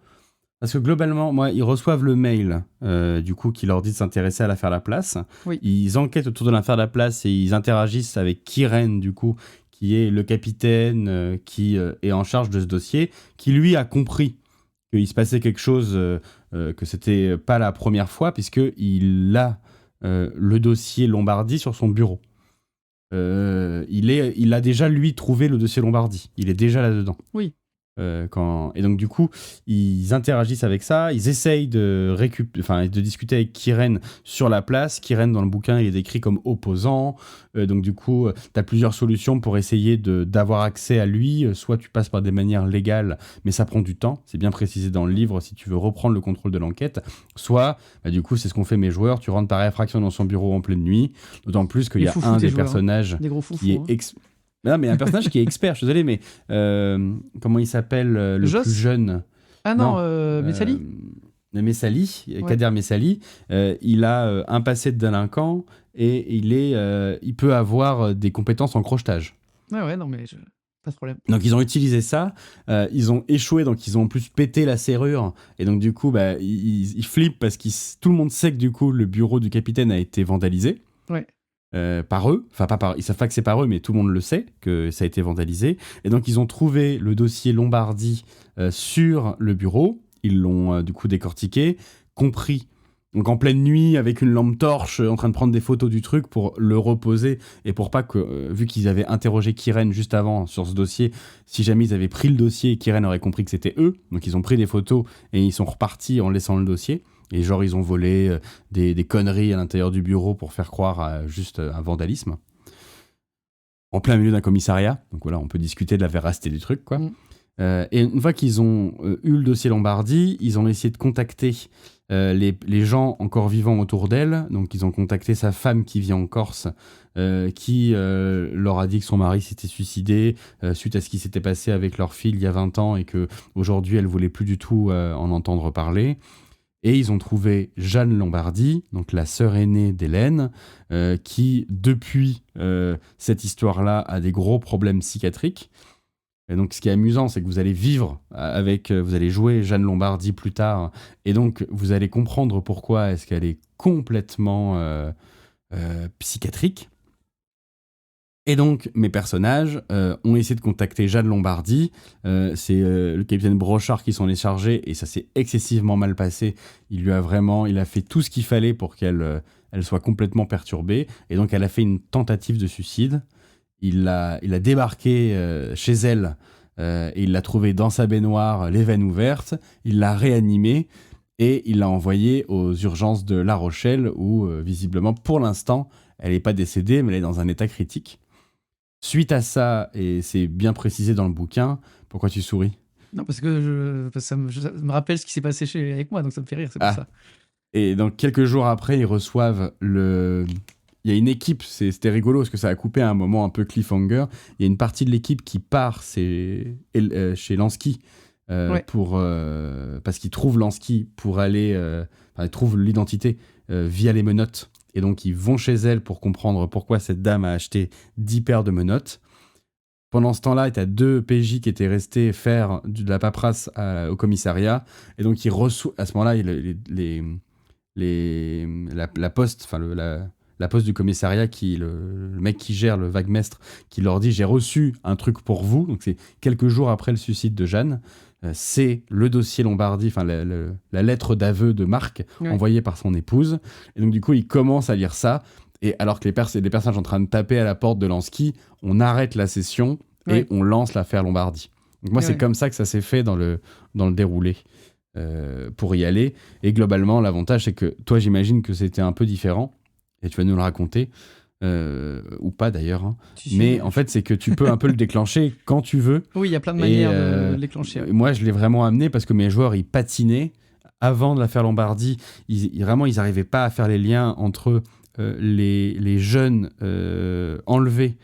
Parce que globalement, moi, ils reçoivent le mail du coup qui leur dit de s'intéresser à l'affaire Laplace. Oui. Ils enquêtent autour de l'affaire Laplace et ils interagissent avec Kyrène, du coup, qui est le capitaine qui est en charge de ce dossier, qui lui a compris qu'il se passait quelque chose, que c'était pas la première fois, puisqu'il a le dossier Lombardie sur son bureau. Il a déjà, lui, trouvé le dossier Lombardie. Il est déjà là-dedans. Oui. Et donc, du coup, ils interagissent avec ça. Ils essayent de discuter avec K'iren sur la place. K'iren, dans le bouquin, il est décrit comme opposant. Donc, du coup, tu as plusieurs solutions pour essayer d'avoir accès à lui. Soit tu passes par des manières légales, mais ça prend du temps. C'est bien précisé dans le livre si tu veux reprendre le contrôle de l'enquête. Soit, du coup, c'est ce qu'ont fait mes joueurs. Tu rentres par effraction dans son bureau en pleine nuit. D'autant plus qu'il y a un des personnages des gros foufous, qui est... Non, mais un personnage qui est expert, je suis désolé, mais comment il s'appelle le Joss plus jeune? Ah non, Messali Messali, Ouais. Kader Messali, il a un passé de délinquant et il peut avoir des compétences en crochetage. Ouais, non, mais pas de problème. Donc ils ont utilisé ça, ils ont échoué, donc ils ont en plus pété la serrure, et donc du coup ils flippent parce que tout le monde sait que du coup le bureau du capitaine a été vandalisé. Ouais. Par eux, enfin pas par, ils savent pas que c'est par eux, mais tout le monde le sait que ça a été vandalisé. Et donc ils ont trouvé le dossier Lombardie sur le bureau. Ils l'ont du coup décortiqué, compris. Donc en pleine nuit, avec une lampe torche, en train de prendre des photos du truc pour le reposer et pour pas que, vu qu'ils avaient interrogé K'iren juste avant sur ce dossier, si jamais ils avaient pris le dossier, K'iren aurait compris que c'était eux. Donc ils ont pris des photos et ils sont repartis en laissant le dossier. Et genre, ils ont volé des conneries à l'intérieur du bureau pour faire croire à juste un vandalisme. En plein milieu d'un commissariat. Donc voilà, on peut discuter de la véracité du truc, quoi. Et une fois qu'ils ont eu le dossier Lombardie, ils ont essayé de contacter les gens encore vivants autour d'elle. Donc ils ont contacté sa femme qui vit en Corse, qui leur a dit que son mari s'était suicidé suite à ce qui s'était passé avec leur fille il y a 20 ans et qu'aujourd'hui, elle voulait plus du tout en entendre parler. Et ils ont trouvé Jeanne Lombardie, donc la sœur aînée d'Hélène, qui, depuis cette histoire-là, a des gros problèmes psychiatriques. Et donc, ce qui est amusant, c'est que vous allez vivre vous allez jouer Jeanne Lombardie plus tard, et donc vous allez comprendre pourquoi est-ce qu'elle est complètement psychiatrique. Et donc, mes personnages ont essayé de contacter Jeanne Lombardie. C'est le capitaine Brochard qui s'en est chargé et ça s'est excessivement mal passé. Il a fait tout ce qu'il fallait pour qu'elle soit complètement perturbée. Et donc, elle a fait une tentative de suicide. Il a débarqué chez elle et il l'a trouvée dans sa baignoire, les veines ouvertes. Il l'a réanimée et il l'a envoyée aux urgences de La Rochelle où, visiblement, pour l'instant, elle n'est pas décédée, mais elle est dans un état critique. Suite à ça, et c'est bien précisé dans le bouquin, pourquoi tu souris? Non, parce que ça me rappelle ce qui s'est passé avec moi, donc ça me fait rire, c'est pour ça. Et donc, quelques jours après, ils reçoivent il y a une équipe, c'était rigolo parce que ça a coupé à un moment un peu cliffhanger. Il y a une partie de l'équipe qui part chez Lansky parce qu'ils trouvent Lansky pour aller... ils trouvent l'identité via les menottes. Et donc, ils vont chez elle pour comprendre pourquoi cette dame a acheté 10 paires de menottes. Pendant ce temps-là, tu as 2 PJ qui étaient restés faire de la paperasse au commissariat. Et donc, ils reçoivent... À ce moment-là, la poste, enfin la poste du commissariat, le mec qui gère le vaguemestre, qui leur dit « J'ai reçu un truc pour vous ». Donc, c'est quelques jours après le suicide de Jeanne. C'est le dossier Lombardie, enfin la lettre d'aveu de Marc envoyée par son épouse. Et donc, du coup, il commence à lire ça. Et alors que les personnages sont en train de taper à la porte de Lansky, on arrête la session et on lance l'affaire Lombardie. Donc, moi, c'est comme ça que ça s'est fait dans le déroulé pour y aller. Et globalement, l'avantage, c'est que toi, j'imagine que c'était un peu différent. Et tu vas nous le raconter. Ou pas d'ailleurs, hein. Mais en fait c'est que tu peux un peu le déclencher quand tu veux. Oui, il y a plein de manières de le déclencher. Moi je l'ai vraiment amené parce que mes joueurs ils patinaient avant de l'affaire Lombardie. Ils n'arrivaient pas à faire les liens entre les jeunes enlevés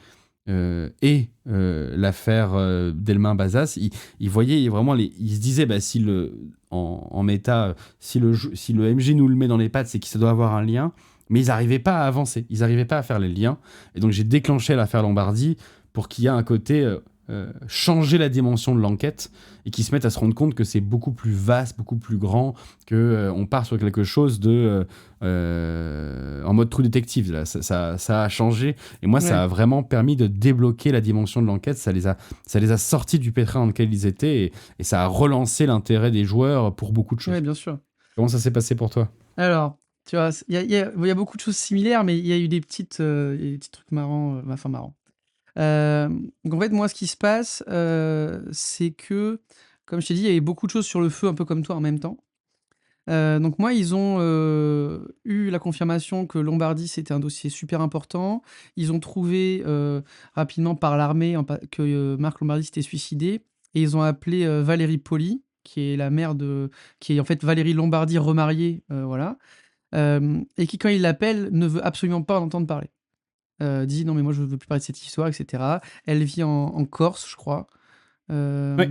et l'affaire Delmain Bazas. Ils voyaient vraiment ils se disaient si en méta si le MJ nous le met dans les pattes, c'est qu'il ça doit avoir un lien. Mais ils n'arrivaient pas à avancer, ils n'arrivaient pas à faire les liens. Et donc j'ai déclenché l'affaire Lombardie pour qu'il y ait un côté changer la dimension de l'enquête et qui se mettent à se rendre compte que c'est beaucoup plus vaste, beaucoup plus grand, que on part sur quelque chose de en mode True Detective. Là. Ça a changé et moi ça Ouais. a vraiment permis de débloquer la dimension de l'enquête. Ça les a sortis du pétrin dans lequel ils étaient et ça a relancé l'intérêt des joueurs pour beaucoup de Ouais, choses. bien sûr. Comment ça s'est passé pour toi? Alors, tu vois, il y a beaucoup de choses similaires, mais il y a eu il y a des petits trucs marrants, enfin marrants. Donc en fait, moi, ce qui se passe, c'est que, comme je t'ai dit, il y avait beaucoup de choses sur le feu, un peu comme toi en même temps. Donc moi, ils ont, eu la confirmation que Lombardie, c'était un dossier super important. Ils ont trouvé, rapidement par l'armée que, Marc Lombardi s'était suicidé et ils ont appelé, Valérie Poli, qui est en fait Valérie Lombardi remariée, voilà, et qui, quand ils l'appellent, ne veut absolument pas en entendre parler. Dit: «Non mais moi je veux plus parler de cette histoire» et cetera. Elle vit en Corse, je crois. Ouais,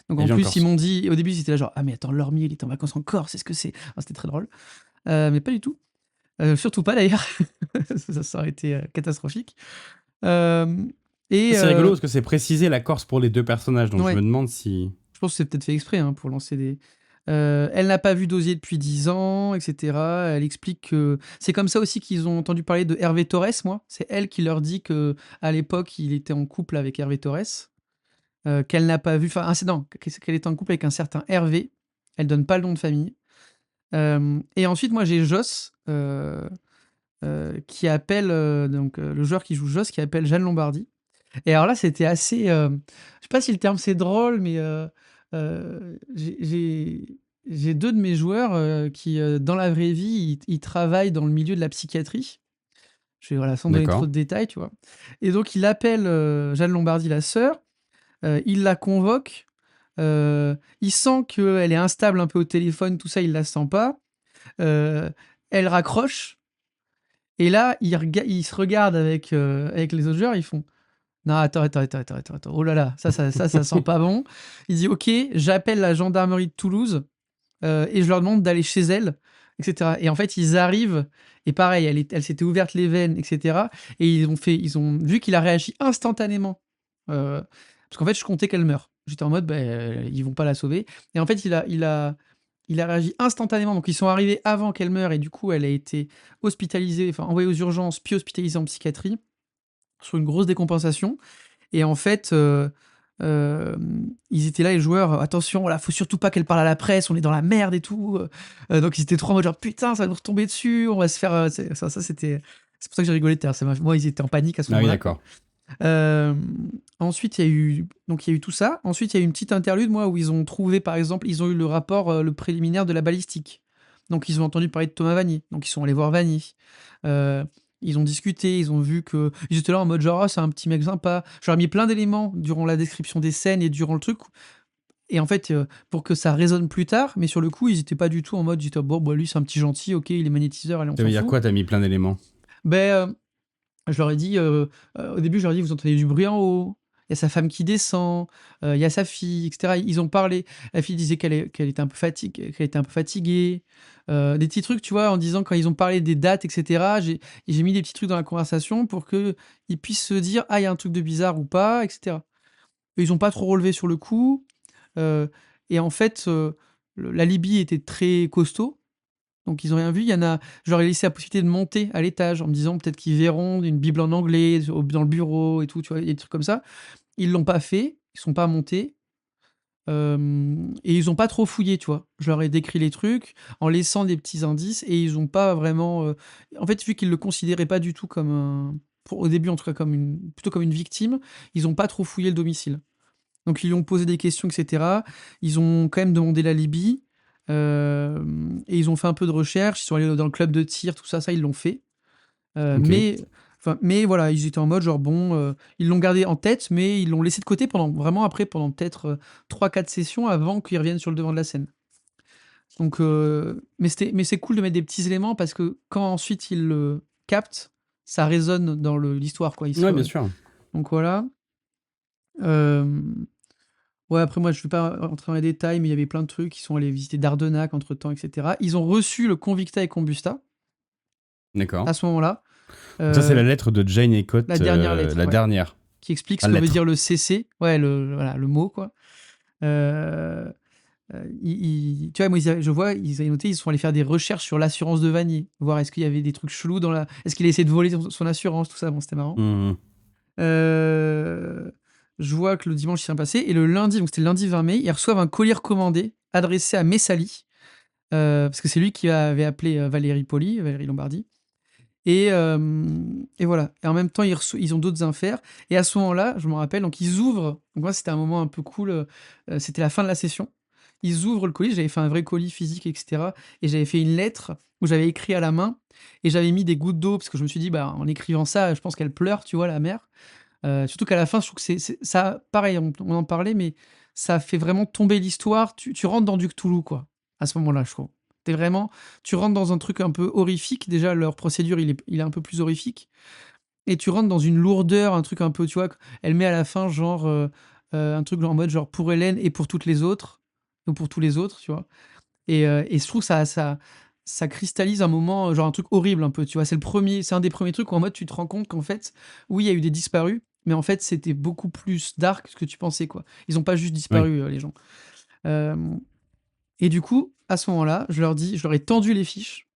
Donc elle en vit en plus, ils Corse. m'ont dit au début, ils étaient là genre: «Ah mais attends, Lormier, il est en vacances en Corse, est-ce que c'est?» C'était très drôle, mais pas du tout. Surtout pas d'ailleurs. Ça aurait été, catastrophique. Hem et C'est rigolo parce que c'est précisé la Corse pour les deux personnages, donc je me ouais, demande si... je pense que c'est peut-être fait exprès, hein, pour lancer des elle n'a pas vu d'Osier depuis 10 ans et cetera. Elle explique que c'est comme ça aussi qu'ils ont entendu parler de Hervé Torres, moi. C'est elle qui leur dit que à l'époque, il était en couple avec Hervé Torres. Qu'elle n'a pas vu, enfin, ah, c'est non, qu'elle est en couple avec un certain Hervé. Elle donne pas le nom de famille. Et ensuite, moi, j'ai Joss, qui appelle, le joueur qui joue Joss, qui appelle Jeanne Lombardi. Et alors là, c'était assez, je sais pas si le terme c'est drôle, mais j'ai deux de mes joueurs qui, dans la vraie vie, ils travaillent dans le milieu de la psychiatrie. Je vais, voilà, sans donner trop D'accord. de détails, tu vois. Et donc, il appelle Jeanne Lombardi, la sœur. Il la convoque. Il sent qu'elle est instable un peu au téléphone, tout ça, il la sent pas. Elle raccroche. Et là, ils se regardent avec les autres joueurs. Ils font: non, attends. Oh là là, ça sent pas bon. Il dit: ok, j'appelle la gendarmerie de Toulouse et je leur demande d'aller chez elle, etc. Et en fait, ils arrivent. Et pareil, elle s'était ouverte les veines, etc. Et ils ont vu qu'il a réagi instantanément. Parce qu'en fait, je comptais qu'elle meure. J'étais en mode, ben, ils vont pas la sauver. Et en fait, il a réagi instantanément. Donc, ils sont arrivés avant qu'elle meure. Et du coup, elle a été hospitalisée, enfin, envoyée aux urgences, puis hospitalisée en psychiatrie, sur une grosse décompensation. Et en fait, ils étaient là, les joueurs: «Attention, là, faut surtout pas qu'elle parle à la presse, on est dans la merde et tout», donc ils étaient trop en mode genre: «Putain, ça va nous retomber dessus, on va se faire», c'est pour ça que j'ai rigolé tout à l'heure, moi, ils étaient en panique à ce Ah oui, moment-là, quoi. d'accord. Ensuite, il y a eu tout ça. Ensuite, il y a eu une petite interlude, moi, où ils ont trouvé, par exemple, ils ont eu le rapport, le préliminaire de la balistique. Donc ils ont entendu parler de Thomas Vannier, donc ils sont allés voir Vannier. Heu, ils ont discuté, ils ont vu que ils étaient là en mode genre: «Ah, c'est un petit mec sympa». Je leur ai mis plein d'éléments durant la description des scènes et durant le truc et en fait, pour que ça résonne plus tard, mais sur le coup, ils étaient pas du tout en mode, ils étaient: «Bon, bah, lui, c'est un petit gentil, OK, il est magnétiseur, allez, on Ça veut s'en dire fout». quoi, t'as mis plein d'éléments? Ben je leur ai dit, au début, je leur ai dit: «Vous entendez du bruit en haut, il y a sa femme qui descend, il y a sa fille» et cetera. Ils ont parlé. La fille disait qu'elle était un peu fatiguée, des petits trucs, tu vois? En disant quand ils ont parlé des dates et cetera, j'ai mis des petits trucs dans la conversation pour qu'ils puissent se dire: «Ah, il y a un truc de bizarre ou pas» et cetera. Et ils ont pas trop relevé sur le coup, heu et en fait, la Libye était très costaud. Donc ils ont rien vu. Il y en a Je leur ai laissé la possibilité de monter à l'étage en me disant peut-être qu'ils verront une bible en anglais dans le bureau et tout, tu vois? Des trucs comme ça. Ils l'ont pas fait, ils sont pas montés, et ils ont pas trop fouillé, tu vois? Je leur ai décrit les trucs en laissant des petits indices et ils ont pas vraiment, en fait, vu qu'ils le considéraient pas du tout comme un pour au début en tout cas plutôt comme une victime, ils ont pas trop fouillé le domicile. Donc ils lui ont posé des questions et cetera. Ils ont quand même demandé la Libye, et ils ont fait un peu de recherche. Ils sont allés dans le club de tir, tout ça, ils l'ont fait. Ok. Mais voilà, ils étaient en mode genre bon, ils l'ont gardé en tête, mais ils l'ont laissé de côté pendant peut-être, 3-4 sessions avant qu'ils reviennent sur le devant de la scène. Donc mais c'est cool de mettre des petits éléments parce que quand ensuite ils le captent, ça résonne dans l'histoire, quoi. Ouais, bien sûr. Donc voilà. Hem Ouais, après moi, je ne vais pas rentrer dans les détails, mais il y avait plein de trucs. Ils sont allés visiter Dardenac entre-temps et cetera. Ils ont reçu le Convicta et Combusta D'accord. à ce moment-là, Donc ça, c'est la heu, lettre de Jane la Ecott, dernière lettre, la ouais, dernière. qui explique ce La que veut lettre. dire le CC. Ouais, voilà, le mot, quoi. Euh, tu vois, moi, je vois, ils avaient noté, ils sont allés faire des recherches sur l'assurance de Vanier, voir est-ce qu'il y avait des trucs chelous dans la. Est-ce qu'il a essayé de voler son assurance, tout ça. Bon, c'était marrant. Mhm. Euh, je vois que le dimanche s'est passé et le lundi, donc c'était le lundi 20 mai, ils reçoivent un colis recommandé adressé à Messali, parce que c'est lui qui avait appelé Valérie Lombardi. Et voilà. Et en même temps, ils ont d'autres affaires. Et à ce moment-là, je me rappelle, donc ils ouvrent. Donc moi, c'était un moment un peu cool. C'était la fin de la session. Ils ouvrent le colis. J'avais fait un vrai colis physique, etc. Et j'avais fait une lettre où j'avais écrit à la main. Et j'avais mis des gouttes d'eau parce que je me suis dit, bah, en écrivant ça, je pense qu'elle pleure, tu vois, la mère. Surtout qu'à la fin, je trouve que ça, pareil, on en parlait, mais ça fait vraiment tomber l'histoire. Tu rentres dans du Cthulhu, quoi, à ce moment-là, je trouve. T'es vraiment, tu rentres dans un truc un peu horrifique. Déjà, leur procédure, il est un peu plus horrifique. Et tu rentres dans une lourdeur, un truc un peu, tu vois, elle met à la fin, genre, un truc en mode, genre, pour Hélène et pour toutes les autres, ou pour tous les autres, tu vois. Et je trouve que ça cristallise un moment, genre un truc horrible un peu, tu vois. C'est un des premiers trucs où en mode tu te rends compte qu'en fait, oui, il y a eu des disparus, mais en fait, c'était beaucoup plus dark que ce que tu pensais, quoi. Ils ont pas juste Oui. disparu, les gens. Euh, et du coup, à ce moment-là, je leur ai tendu les fiches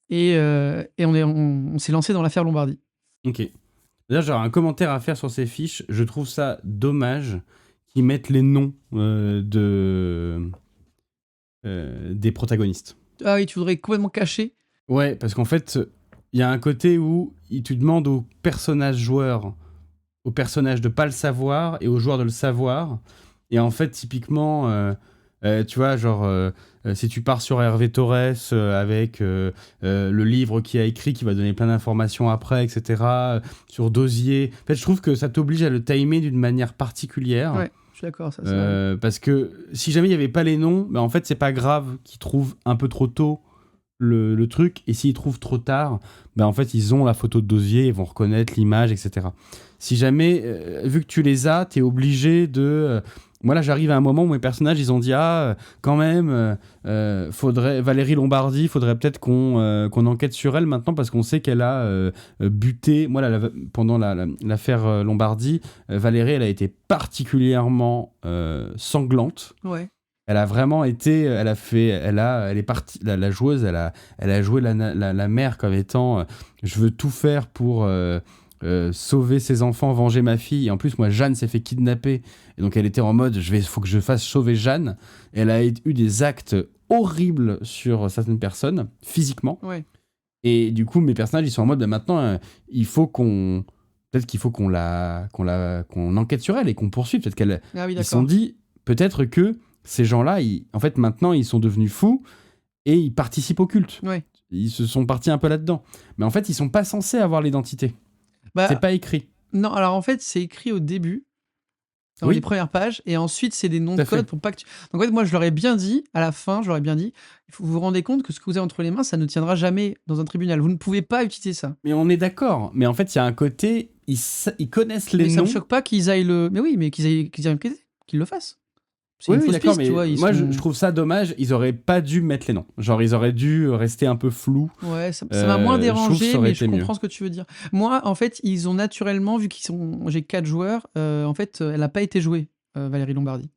et on s'est lancé dans l'affaire Lombardie. Ok. D'ailleurs, j'aurais un commentaire à faire sur ces fiches. Je trouve ça dommage qu'ils mettent les noms des protagonistes. Ah oui, tu voudrais complètement cacher? Ouais, parce qu'en fait, il y a un côté où tu demandes aux personnages joueurs, aux personnages de pas le savoir et aux joueurs de le savoir. Et en fait, typiquement, tu vois, genre, si tu pars sur Hervé Torres avec le livre qu'il a écrit, qui va donner plein d'informations après, etc., sur Dosier, en fait, je trouve que ça t'oblige à le timer d'une manière particulière. Ouais, je suis d'accord, ça, c'est vrai. Parce que si jamais il n'y avait pas les noms, bah, en fait, c'est pas grave qu'ils trouvent un peu trop tôt le truc, et s'ils trouvent trop tard, bah en fait ils ont la photo de Dosier, ils vont reconnaître l'image, etc. Si jamais, vu que tu les as, t'es obligé de... moi là j'arrive à un moment où mes personnages ils ont dit quand même, Valérie Lombardi, faudrait peut-être qu'on enquête sur elle maintenant parce qu'on sait qu'elle a buté... Moi là, pendant l'affaire Lombardi, Valérie elle a été particulièrement sanglante. Ouais. Elle a vraiment été, elle est partie, la joueuse, elle a joué la mère comme étant, je veux tout faire pour sauver ses enfants, venger ma fille. Et en plus, moi, Jeanne s'est fait kidnapper, et donc elle était en mode, faut que je fasse sauver Jeanne. Elle a eu des actes horribles sur certaines personnes, physiquement. Ouais. Et du coup, mes personnages, ils sont en mode, maintenant, peut-être qu'il faut qu'on enquête sur elle et qu'on poursuive. Peut-être Ah oui, ils se sont d'accord. dit, peut-être que ces gens-là, en fait, maintenant, ils sont devenus fous et ils participent au culte. Ouais. Ils se sont partis un peu là-dedans. Mais en fait, ils sont pas censés avoir l'identité. Bah, C'est pas écrit. non, alors en fait, c'est écrit au début, dans Oui, les premières pages, et ensuite, c'est des noms tout de à fait. code pour pas que tu. Donc, en fait, moi, je leur ai bien dit, à la fin, je leur ai bien dit, vous vous rendez compte que ce que vous avez entre les mains, ça ne tiendra jamais dans un tribunal. Vous ne pouvez pas utiliser ça. Mais on est d'accord. Mais en fait, il y a un côté, ils connaissent les Mais ça noms. me choque pas qu'ils aillent le. Mais oui, mais qu'ils aillent enquêter, qu'ils le fassent. C'est Oui, une oui, fausse d'accord, piste, tu mais vois. moi, je trouve ça dommage. Ils auraient pas dû mettre les noms. Genre, ils auraient dû rester un peu flous. Ouais, ça m'a moins Je trouve que dérangé, ça aurait mais je été mieux. comprends ce que tu veux dire. Moi, en fait, ils ont naturellement, vu qu'ils sont. J'ai 4 joueurs, en fait, elle n'a pas été jouée, Valérie Lombardi.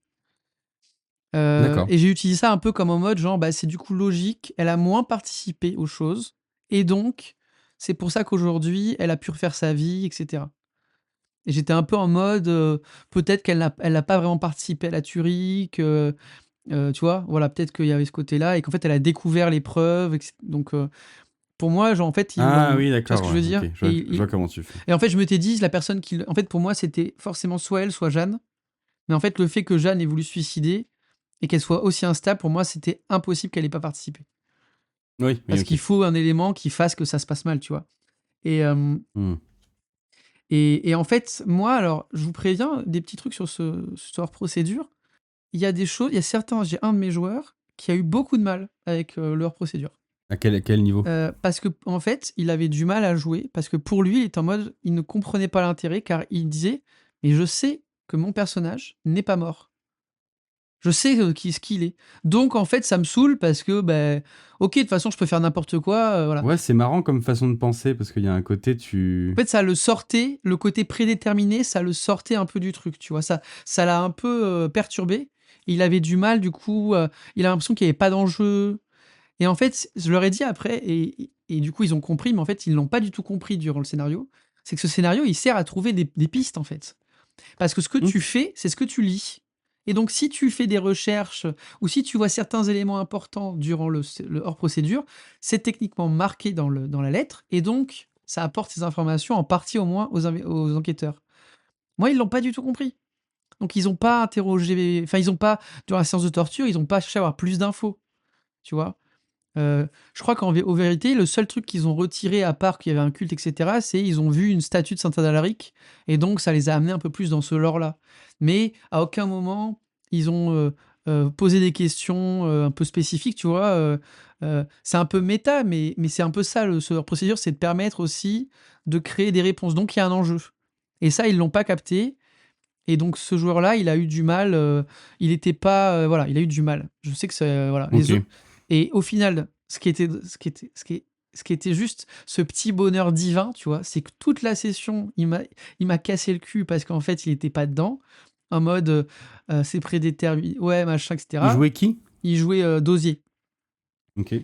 D'accord. Et j'ai utilisé ça un peu comme en mode, genre, bah, c'est du coup logique, elle a moins participé aux choses, et donc, c'est pour ça qu'aujourd'hui, elle a pu refaire sa vie, etc. Et j'étais un peu en mode, peut-être elle n'a pas vraiment participé à la tuerie, que, tu vois, voilà, peut-être qu'il y avait ce côté-là, et qu'en fait, elle a découvert les preuves, donc, pour moi, genre, en fait, ils Ah l'ont. oui, Tu vois ce d'accord, que je ouais, veux dire? ok. Je vois comment tu fais. Et en fait, je m'étais dit, la personne qui. En fait, pour moi, c'était forcément soit elle, soit Jeanne. Mais en fait, le fait que Jeanne ait voulu se suicider et qu'elle soit aussi instable, pour moi, c'était impossible qu'elle ait pas participé. Oui, oui, Parce ok. qu'il faut un élément qui fasse que ça se passe mal, tu vois. Et, Hmm. et en fait, moi, alors, je vous préviens, des petits trucs sur sur leur procédure. Il y a des choses, il y a certains, j'ai un de mes joueurs qui a eu beaucoup de mal avec leur procédure. À quel niveau? Parce que en fait, il avait du mal à jouer, parce que pour lui, il est en mode, il ne comprenait pas l'intérêt, car il disait, mais je sais que mon personnage n'est pas mort. Je sais ce qu'il est. Donc, en fait, ça me saoule parce que, ben, ok, de toute façon, je peux faire n'importe quoi. Voilà. Ouais, c'est marrant comme façon de penser parce qu'il y a un côté, En fait, ça le sortait, le côté prédéterminé, ça le sortait un peu du truc, tu vois. Ça l'a un peu perturbé. Il avait du mal, du coup, il a l'impression qu'il n'y avait pas d'enjeu. Et en fait, je leur ai dit après, et du coup, ils ont compris, mais en fait, ils l'ont pas du tout compris durant le scénario. C'est que ce scénario, il sert à trouver des pistes, en fait. Parce que ce que Hmm. tu fais, c'est ce que tu lis. Et donc, si tu fais des recherches ou si tu vois certains éléments importants durant le hors-procédure, c'est techniquement marqué dans la lettre. Et donc, ça apporte ces informations en partie au moins aux enquêteurs. Moi, ils l'ont pas du tout compris. Donc, ils n'ont pas interrogé, enfin, ils n'ont pas, durant la séance de torture, ils n'ont pas cherché à avoir plus d'infos. Tu vois. Je crois qu'en vérité, le seul truc qu'ils ont retiré, à part qu'il y avait un culte, et cetera, c'est ils ont vu une statue de Saint Adalaric et donc ça les a amenés un peu plus dans ce lore-là. Mais à aucun moment, ils ont, posé des questions, un peu spécifiques, tu vois? C'est un peu méta, mais c'est un peu ça leur procédure, c'est de permettre aussi de créer des réponses. Donc il y a un enjeu et ça, ils l'ont pas capté et donc ce joueur-là, il a eu du mal, il était pas, voilà, il a eu du mal. Je sais que c'est, voilà, les Ok. autres et au final, ce qui était juste ce petit bonheur divin, tu vois? C'est que toute la session, il m'a cassé le cul parce qu'en fait, il était pas dedans, en mode, c'est prédéterminé ouais, machin et Il cetera. jouait qui? Il jouait, Dosier Ok.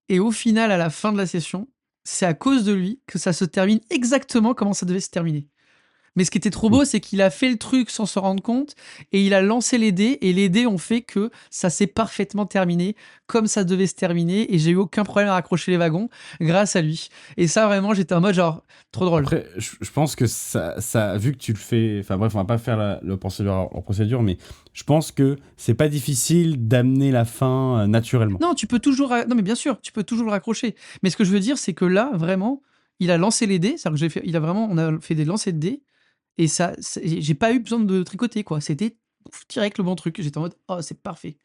et au final, à la fin de la session, c'est à cause de lui que ça se termine exactement comment ça devait se terminer. Mais ce qui était trop Hmm. beau, c'est qu'il a fait le truc sans se rendre compte et il a lancé les dés et les dés ont fait que ça s'est parfaitement terminé comme ça devait se terminer et j'ai eu aucun problème à raccrocher les wagons grâce à lui. Et ça, vraiment, j'étais en mode genre, trop drôle. Après, je pense que vu que tu le fais, enfin bref, on va pas faire le procédure en procédure, mais je pense que c'est pas difficile d'amener la fin naturellement. Non, tu peux toujours. Non, mais bien sûr, tu peux toujours le raccrocher. Mais ce que je veux dire, c'est que là, vraiment, il a lancé les dés. C'est-à-dire que il a vraiment, on a fait des lancers de dés et ça, j'ai pas eu besoin de tricoter quoi. C'était direct le bon truc. J'étais en mode, oh, c'est parfait.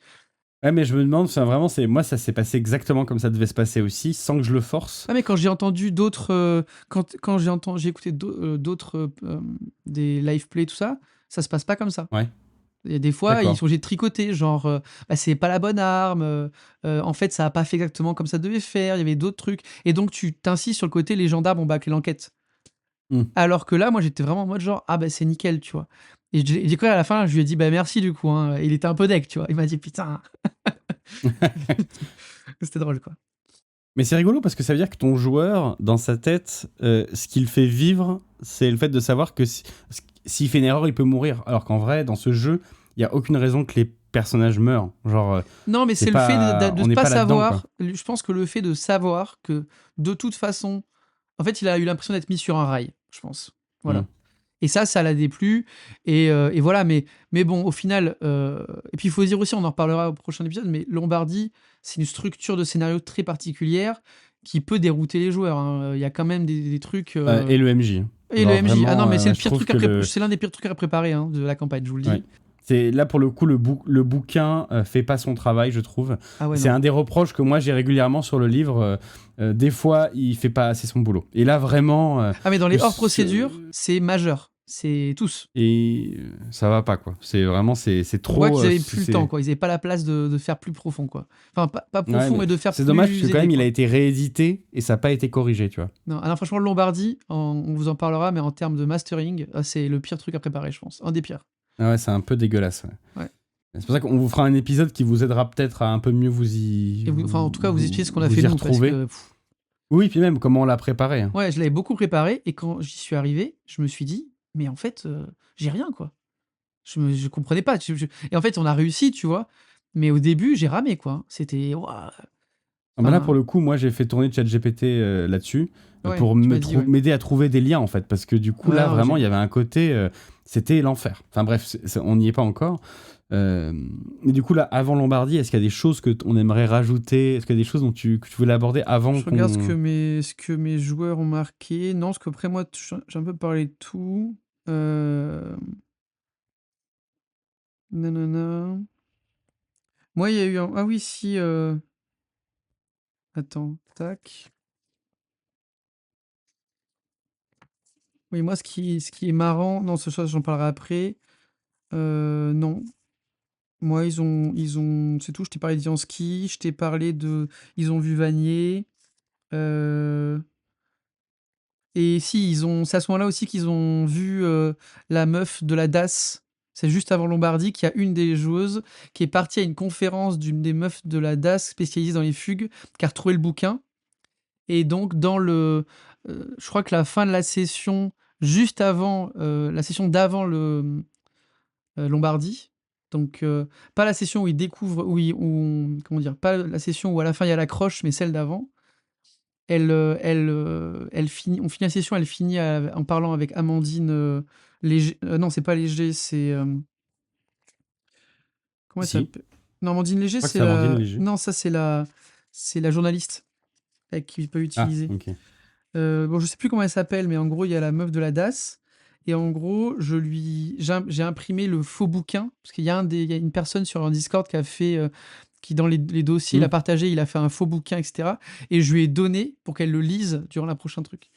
Ouais, mais je me demande, enfin vraiment, moi ça s'est passé exactement comme ça devait se passer aussi, sans que je le force. Ah mais quand j'ai entendu d'autres, quand j'ai écouté d'autres, des live play tout ça, ça se passe pas comme ça. Ouais, Il y a des fois, ils d'accord. sont obligés de tricoter, genre, bah, c'est pas la bonne arme, en fait, ça a pas fait exactement comme ça devait faire, il y avait d'autres trucs et donc tu t'insistes sur le côté les gendarmes ont bâclé l'enquête. Hmm. Alors que là, moi, j'étais vraiment en mode genre: «Ah bah, c'est nickel», tu vois? Et du coup, à la fin, je lui ai dit: «Bah, merci du coup, hein». Il était un peu deg, tu vois? Il m'a dit: «Putain». C'était drôle, quoi. Mais c'est rigolo parce que ça veut dire que ton joueur, dans sa tête, ce qu'il fait vivre, c'est le fait de savoir que s'il fait une erreur, il peut mourir. Alors qu'en vrai, dans ce jeu, il n'y a aucune raison que les personnages meurent. Genre, Non, mais c'est c'est le fait pas, de on ne n'est pas pas là-dedans, quoi. savoir. Je pense que le fait de savoir que de toute façon, en fait, il a eu l'impression d'être mis sur un rail, je pense. Hmm. Voilà. Et ça l'a déplu. Et voilà, mais bon, au final, et puis il faut dire aussi, on en reparlera au prochain épisode, mais Lombardie, c'est une structure de scénario très particulière qui peut dérouter les joueurs, hein. Il y a quand même des trucs. Et le MJ. Et le Genre MJ. Ah non, vraiment, mais ouais, je trouve que c'est l'un des pires trucs à préparer hein, de la campagne, je vous le ouais. dis. C'est là pour le coup le bouquin fait pas son travail, je trouve. Ah ouais, C'est non. un des reproches que moi j'ai régulièrement sur le livre. Des fois, il fait pas assez son boulot. Et là vraiment, Ah, mais dans les ce- hors-procédures, c'est majeur. C'est tous. ça va pas quoi. C'est vraiment c'est On voit trop. qu'ils avaient plus le temps, quoi. Ils avaient pas la place de faire plus profond, quoi. Enfin, pas Ouais, profond, mais mais de faire c'est dommage parce que plus quand épais, même il a quoi. été réédité et ça n'a pas été corrigé, tu vois. Non, ah non, franchement, le Lombardie, on vous en parlera, mais en termes de mastering, c'est le pire truc à préparer, je pense. Un des pires. Ah ouais, c'est un peu dégueulasse. Ouais. Ouais. C'est pour ça qu'on vous fera un épisode qui vous aidera peut-être à un peu mieux Et vous, enfin, en tout cas, vous expliquez ce qu'on a fait vous y nous, parce retrouver. que, Oui, puis même comment on l'a préparé, hein. ouais, je l'avais beaucoup préparé, et quand j'y suis arrivé, je me suis dit, mais en fait, j'ai rien, quoi. Je comprenais pas. Et en fait, on a réussi, tu vois. Mais au début, j'ai ramé, quoi. C'était, ouah. Ah bah là, pour Enfin, le coup, moi, j'ai fait tourner ChatGPT là-dessus ouais, pour tu m'as dit, ouais. m'aider à trouver des liens, en fait. Parce que du coup, Ouais, là, non, vraiment, il y avait un côté... c'était l'enfer. Enfin bref, on n'y est pas encore. Mais du coup, là, avant Lombardie, est-ce qu'il y a des choses qu'on aimerait rajouter? Est-ce qu'il y a des choses que tu voulais aborder avant Je regarde qu'on... ce que mes joueurs ont marqué. Non, parce qu'après moi, j'ai un peu parlé de tout. Euh... Nanana. Moi, il y a eu un... Ah oui, si... Attends, tac. Oui, moi, ce qui est marrant... Non, ce chose, j'en parlerai après. Non. Moi, c'est tout. Je t'ai parlé de Jansky, je t'ai parlé de, ils ont vu Vanier. euh, Et si, c'est à ce moment-là aussi qu'ils ont vu la meuf de la DAS. C'est juste avant Lombardie qu'il y a une des joueuses qui est partie à une conférence d'une des meufs de la DAS spécialisée dans les fugues, qui a retrouvé le bouquin. Et donc, je crois que la fin de la session, juste avant, la session d'avant le Lombardie, donc pas la session où ils découvrent, comment dire, pas la session où à la fin il y a la croche, mais celle d'avant. Elle finit, on finit la session, elle finit en parlant avec Amandine Léger. Non, c'est pas Léger, c'est. Comment elle Si, s'appelle? Non, Amandine je Léger, crois que c'est c'est Amandine la. Léger. Non, ça, c'est la journaliste avec qui il peut Ah, utiliser. ok. Bon, je sais plus comment elle s'appelle, mais en gros, il y a la meuf de la DAS. Et en gros, j'ai imprimé le faux bouquin, parce qu'il y a une personne sur un Discord qui a fait, qui dans les dossiers, il a Hmm. partagé, il a fait un faux bouquin, etc. Et je lui ai donné pour qu'elle le lise durant la prochaine truc.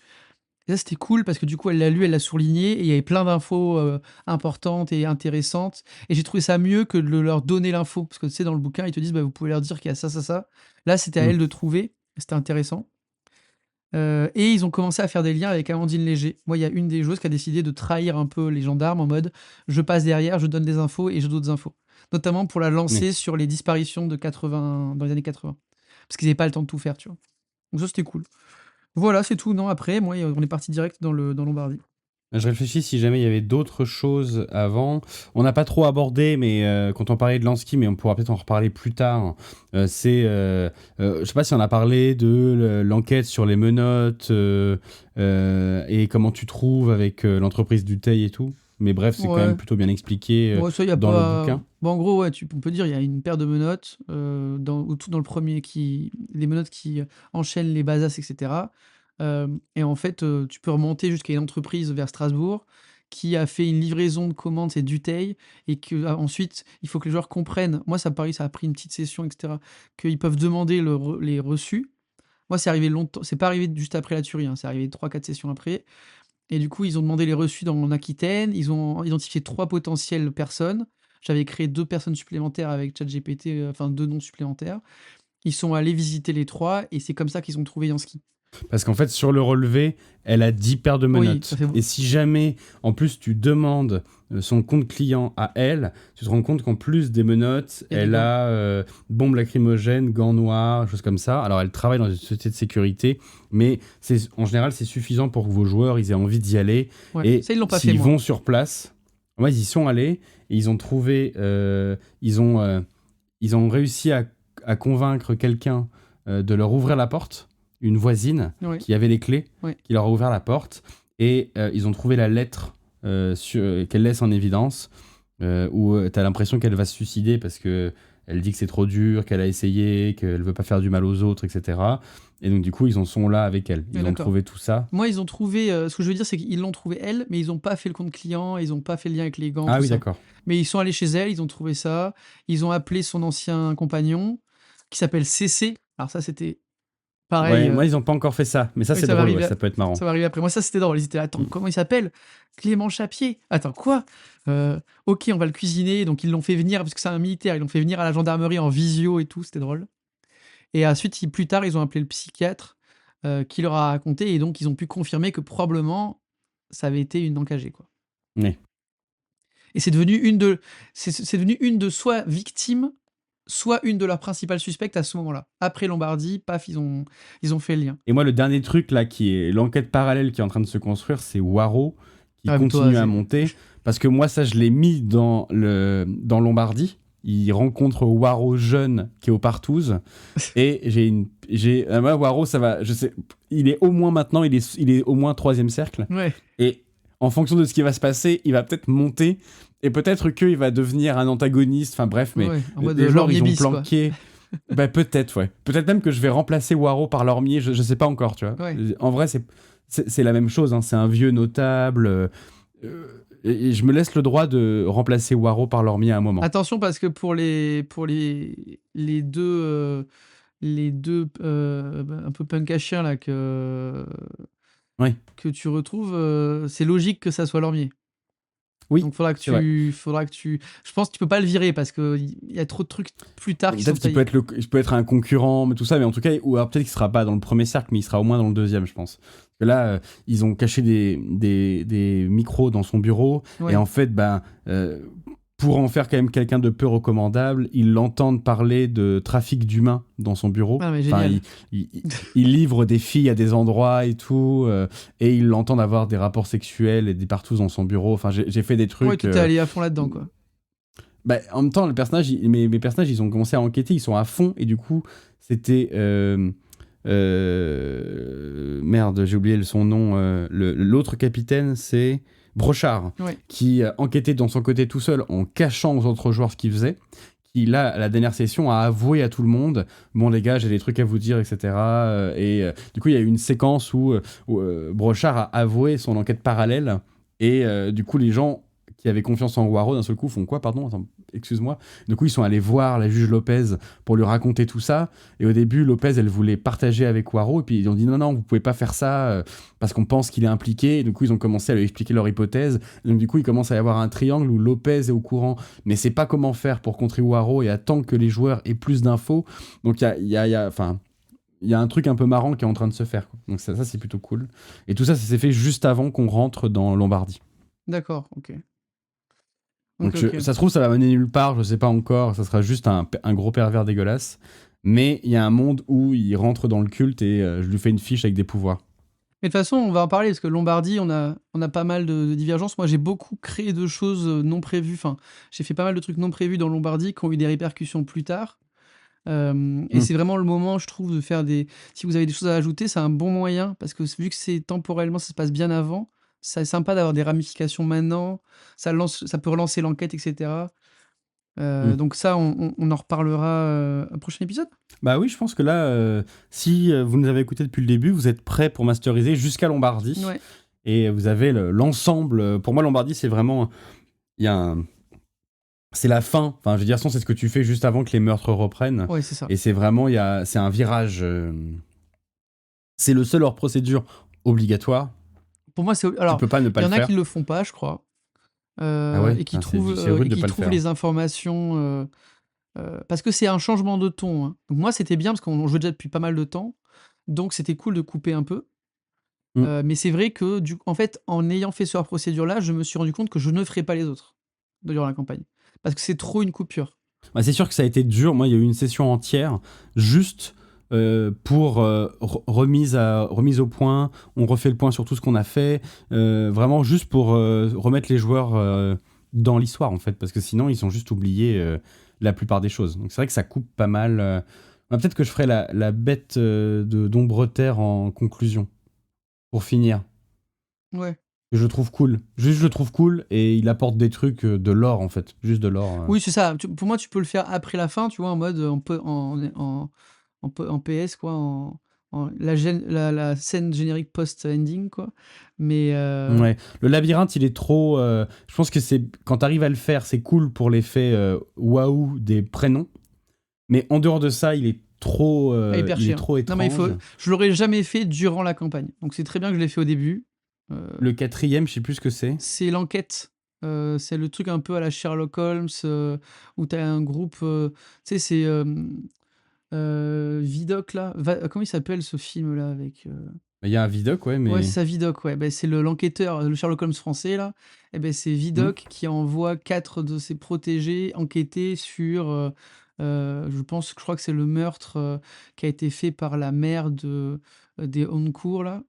Et ça, c'était cool parce que du coup, elle l'a lu, elle l'a souligné et il y avait plein d'infos importantes et intéressantes. Et j'ai trouvé ça mieux que de leur donner l'info. Parce que tu sais, dans le bouquin, ils te disent, bah, vous pouvez leur dire qu'il y a ça, ça, ça. Là, c'était à Hmm. elle de trouver. C'était intéressant. Et ils ont commencé à faire des liens avec Amandine Léger. Moi, il y a une des joueuses qui a décidé de trahir un peu les gendarmes en mode je passe derrière, je donne des infos et j'ai d'autres infos. Notamment pour la Oui. lancer sur les disparitions de 80, dans les années 80. Parce qu'ils n'avaient pas le temps de tout faire, tu vois. Donc ça, c'était cool. Voilà, c'est tout. Non, après, moi, on est parti direct dans Lombardie. Je réfléchis si jamais il y avait d'autres choses avant. On n'a pas trop abordé, mais quand on parlait de Lansky, mais on pourra peut-être en reparler plus tard. Je sais pas si on a parlé de l'enquête sur les menottes et comment tu trouves avec l'entreprise du Teil et tout. Mais bref, c'est quand même Ouais. plutôt bien expliqué Bon, ça, il y a dans le pas. bouquin. Bon, en gros, ouais, on peut dire il y a une paire de menottes dans le premier les menottes qui enchaînent les bazas, etc. Et en fait, tu peux remonter jusqu'à une entreprise vers Strasbourg qui a fait une livraison de commandes, c'est Dutheil, et que ensuite il faut que les joueurs comprennent. Moi, ça a pris une petite session, etc. Qu'ils peuvent demander les reçus. Moi, c'est arrivé longtemps. C'est pas arrivé juste après la tuerie, hein, c'est arrivé 3 4 sessions après. Et du coup, ils ont demandé les reçus en Aquitaine. Ils ont identifié 3 potentielles personnes. J'avais créé 2 personnes supplémentaires avec ChatGPT, enfin 2 noms supplémentaires. Ils sont allés visiter les 3 et c'est comme ça qu'ils ont trouvé Yansky. Parce qu'en fait, sur le relevé, elle a 10 paires de Oui, ça menottes. fait Et si jamais, en plus, tu demandes son compte client à elle, tu te rends compte qu'en plus des menottes, il y a des elle gants. a bombe lacrymogène, gants noirs, choses comme ça. Alors, elle travaille dans une société de sécurité, mais en général, c'est suffisant pour que vos joueurs ils aient envie d'y aller. Ouais, Et ça ils l'ont pas fait s'ils moi. vont sur place, moi, ils y sont allés et ils ont trouvé, ils ont réussi à convaincre quelqu'un de leur ouvrir la porte, une voisine Ouais, qui avait les clés, ouais. qui leur a ouvert la porte, et ils ont trouvé la lettre qu'elle laisse en évidence, où tu as l'impression qu'elle va se suicider parce que elle dit que c'est trop dur, qu'elle a essayé, qu'elle veut pas faire du mal aux autres, etc. Et donc du coup, ils en sont là avec elle. Ouais, Ils ont d'accord. trouvé tout ça. Moi, ils ont trouvé, ce que je veux dire, c'est qu'ils l'ont trouvé elle, mais ils ont pas fait le compte client, ils ont pas fait le lien avec les gants, Ah tout oui, ça. d'accord. Mais ils sont allés chez elle, ils ont trouvé ça. Ils ont appelé son ancien compagnon, qui s'appelle CC. Alors ça, c'était pareil. Ouais, moi, ils ont pas encore fait ça, mais ça, Oui, c'est ça va drôle, ouais, arriver. ça peut être marrant. Ça va arriver après. Moi, ça, c'était drôle. Ils étaient là, attends, Mm. comment il s'appelle? Clément Chapier. Attends, quoi? Ok, on va le cuisiner. Donc, ils l'ont fait venir, parce que c'est un militaire, ils l'ont fait venir à la gendarmerie en visio et tout. C'était drôle. Et ensuite, plus tard, ils ont appelé le psychiatre qui leur a raconté. Et donc, ils ont pu confirmer que probablement, ça avait été une encagée, quoi. Ouais. Et c'est devenu une de soit victimes, soit une de leurs principales suspectes à ce moment-là. Après Lombardie, paf, ils ont fait le lien. Et moi, le dernier truc là, qui est l'enquête parallèle qui est en train de se construire, c'est Waro qui Ah, mais toi, continue à monter. Parce que moi, ça, je l'ai mis dans Lombardie. Il rencontre Waro jeune qui est au Partouze. Et moi, Waro, ça va. Je sais, il est au moins maintenant, il est au moins troisième cercle. Ouais. Et en fonction de ce qui va se passer, il va peut-être monter. Et peut-être qu'il va devenir un antagoniste. Enfin bref, mais Ouais, en mode les joueurs, Lormier ils ont bis, quoi. planqué. Bah, peut-être, ouais. Peut-être même que je vais remplacer Waro par Lormier, je sais pas encore, tu vois. Ouais. En vrai, c'est la même chose, hein. C'est un vieux notable. Et je me laisse le droit de remplacer Waro par Lormier à un moment. Attention parce que pour les deux un peu punk à chien là Ouais. que tu retrouves, c'est logique que ça soit Lormier. Oui, Donc faudra que c'est vrai. je pense que tu peux pas le virer parce que il y a trop de trucs plus tard qui sont Peut-être qu'il taillés. il peut être un concurrent, mais tout ça, mais en tout cas, ou alors peut-être qu'il sera pas dans le premier cercle, mais il sera au moins dans le deuxième, je pense. Parce que là, ils ont caché des micros dans son bureau, et Ouais. en fait, pour en faire quand même quelqu'un de peu recommandable, ils l'entendent parler de trafic d'humains dans son bureau. Ah mais Enfin, génial. il livre des filles à des endroits et tout, et ils l'entendent avoir des rapports sexuels et des partous dans son bureau. Enfin, j'ai fait des Ouais, trucs. tout est allé à fond là-dedans, quoi. En même temps, mes personnages, ils ont commencé à enquêter, ils sont à fond, et du coup, c'était. Merde, j'ai oublié son nom. L'autre capitaine, c'est Brochard, Ouais. qui enquêtait dans son côté tout seul en cachant aux autres joueurs ce qu'il faisait. Qui, là, à la dernière session, a avoué à tout le monde: bon, les gars, j'ai des trucs à vous dire, etc. Du coup, il y a eu une séquence où Brochard a avoué son enquête parallèle, et du coup, les gens qui avaient confiance en Waro, d'un seul coup, font quoi? Pardon, attends, excuse-moi. Du coup, ils sont allés voir la juge Lopez pour lui raconter tout ça. Et au début, Lopez, elle voulait partager avec Waro. Et puis, ils ont dit: non, non, vous pouvez pas faire ça parce qu'on pense qu'il est impliqué. Et du coup, ils ont commencé à lui expliquer leur hypothèse. Et donc, du coup, il commence à y avoir un triangle où Lopez est au courant, mais sait pas comment faire pour contrer Waro et attend que les joueurs aient plus d'infos. Donc, il y a un truc un peu marrant qui est en train de se faire, quoi. Donc, ça c'est plutôt cool. Et tout ça, ça s'est fait juste avant qu'on rentre dans Lombardie. D'accord, ok. Ok, Donc ok. ça se trouve, ça va mener nulle part, je sais pas encore, ça sera juste un gros pervers dégueulasse. Mais il y a un monde où il rentre dans le culte et je lui fais une fiche avec des pouvoirs. Mais de toute façon, on va en parler parce que Lombardie, on a pas mal de divergences. Moi, j'ai beaucoup créé de choses non prévues. Enfin, j'ai fait pas mal de trucs non prévus dans Lombardie qui ont eu des répercussions plus tard. Et Mm. c'est vraiment le moment, je trouve, de faire des. Si vous avez des choses à ajouter, c'est un bon moyen parce que vu que c'est temporellement, ça se passe bien avant. C'est sympa d'avoir des ramifications maintenant. Ça peut relancer l'enquête, etc. Mm. Donc ça, on en reparlera un prochain épisode. Bah oui, je pense que là, si vous nous avez écoutés depuis le début, vous êtes prêts pour masteriser jusqu'à Lombardie. Ouais, Et vous avez l'ensemble. Pour moi, Lombardie, c'est vraiment. Il y a c'est la fin. Enfin, je veux dire, c'est ce que tu fais juste avant que les meurtres reprennent. ouais, c'est ça. Et c'est vraiment. C'est un virage. C'est le seul hors procédure obligatoire. Pour moi, c'est. Tu Alors, peux pas ne pas il y le en a faire. qui le font pas, je crois. Ah ouais, Et qui c'est rude de pas le trouvent faire. les informations parce que c'est un changement de ton, hein. Donc moi, c'était bien parce qu'on jouait déjà depuis pas mal de temps, donc c'était cool de couper un peu. Mm. Mais c'est vrai que en fait, en ayant fait ce hors procédure-là, je me suis rendu compte que je ne ferai pas les autres durant la campagne parce que c'est trop une coupure. Bah, c'est sûr que ça a été dur. Moi, il y a eu une session entière juste pour remise au point. On refait le point sur tout ce qu'on a fait. Vraiment juste pour remettre les joueurs dans l'histoire, en fait. Parce que sinon, ils sont juste oubliés la plupart des choses. Donc c'est vrai que ça coupe pas mal. Peut-être que je ferai la bête d'Ombreterre en conclusion. Pour finir. Ouais. Je le trouve cool. Juste, je le trouve cool et il apporte des trucs, de l'or, en fait. Juste de l'or. Oui, c'est ça. Pour moi, tu peux le faire après la fin, tu vois, en mode en PS, quoi, la scène générique post-ending, quoi. Mais Ouais, le labyrinthe, il est trop. Je pense que c'est quand t'arrives à le faire, c'est cool pour l'effet waouh des prénoms. Mais en dehors de ça, hyper il est chiant. trop Non, mais étrange. je l'aurais jamais fait durant la campagne. Donc c'est très bien que je l'ai fait au début. Euh, Le quatrième, je sais plus ce que c'est. c'est l'enquête. C'est le truc un peu à la Sherlock Holmes où t'as un groupe. Tu sais, c'est Vidocq là. Comment il s'appelle ce film là avec. Il y a un Vidoc, ouais, Ouais, mais. c'est ça, Vidocq, ouais. Ben, c'est l'enquêteur, le Sherlock Holmes français, là. Et ben, c'est Hmm, Vidocq qui envoie 4 de ses protégés enquêter sur, je crois que c'est le meurtre qui a été fait par la mère des Honcourt, là.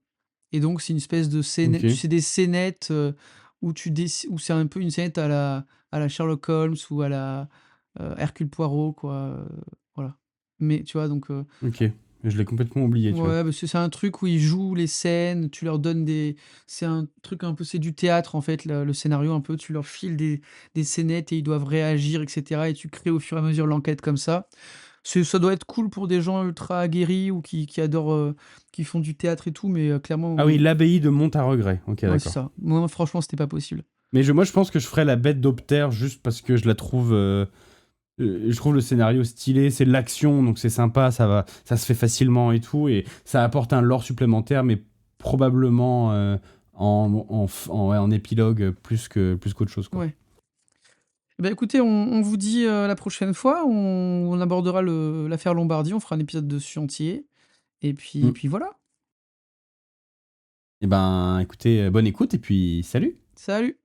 Et donc, c'est une espèce de scénette, tu ok. sais, des scénettes où c'est un peu une scénette à la Sherlock Holmes ou à la Hercule Poirot, quoi. Voilà. Mais tu vois, donc. Ok. Je l'ai complètement oublié, tu vois. Ouais, parce que c'est un truc où ils jouent les scènes, tu leur donnes des. C'est un truc un peu, c'est du théâtre en fait, le scénario un peu, tu leur files des scénettes et ils doivent réagir, etc. Et tu crées au fur et à mesure l'enquête comme ça. Ça doit être cool pour des gens ultra aguerris ou qui adorent, qui font du théâtre et tout, mais clairement, Ah oui, l'abbaye de Montaregret. Ok, ouais, c'est d'accord. ça. Moi, franchement, c'était pas possible. Mais moi, je pense que je ferais la bête d'Opter juste parce que je la trouve. Je trouve le scénario stylé, c'est de l'action, donc c'est sympa, ça se fait facilement et tout, et ça apporte un lore supplémentaire, mais probablement en épilogue plus qu'autre chose, quoi. Ouais. Eh ben, écoutez, on vous dit la prochaine fois, on abordera l'affaire Lombardie, on fera un épisode dessus entier. Et puis, Mm. puis voilà. Eh ben, écoutez, bonne écoute et puis salut! Salut!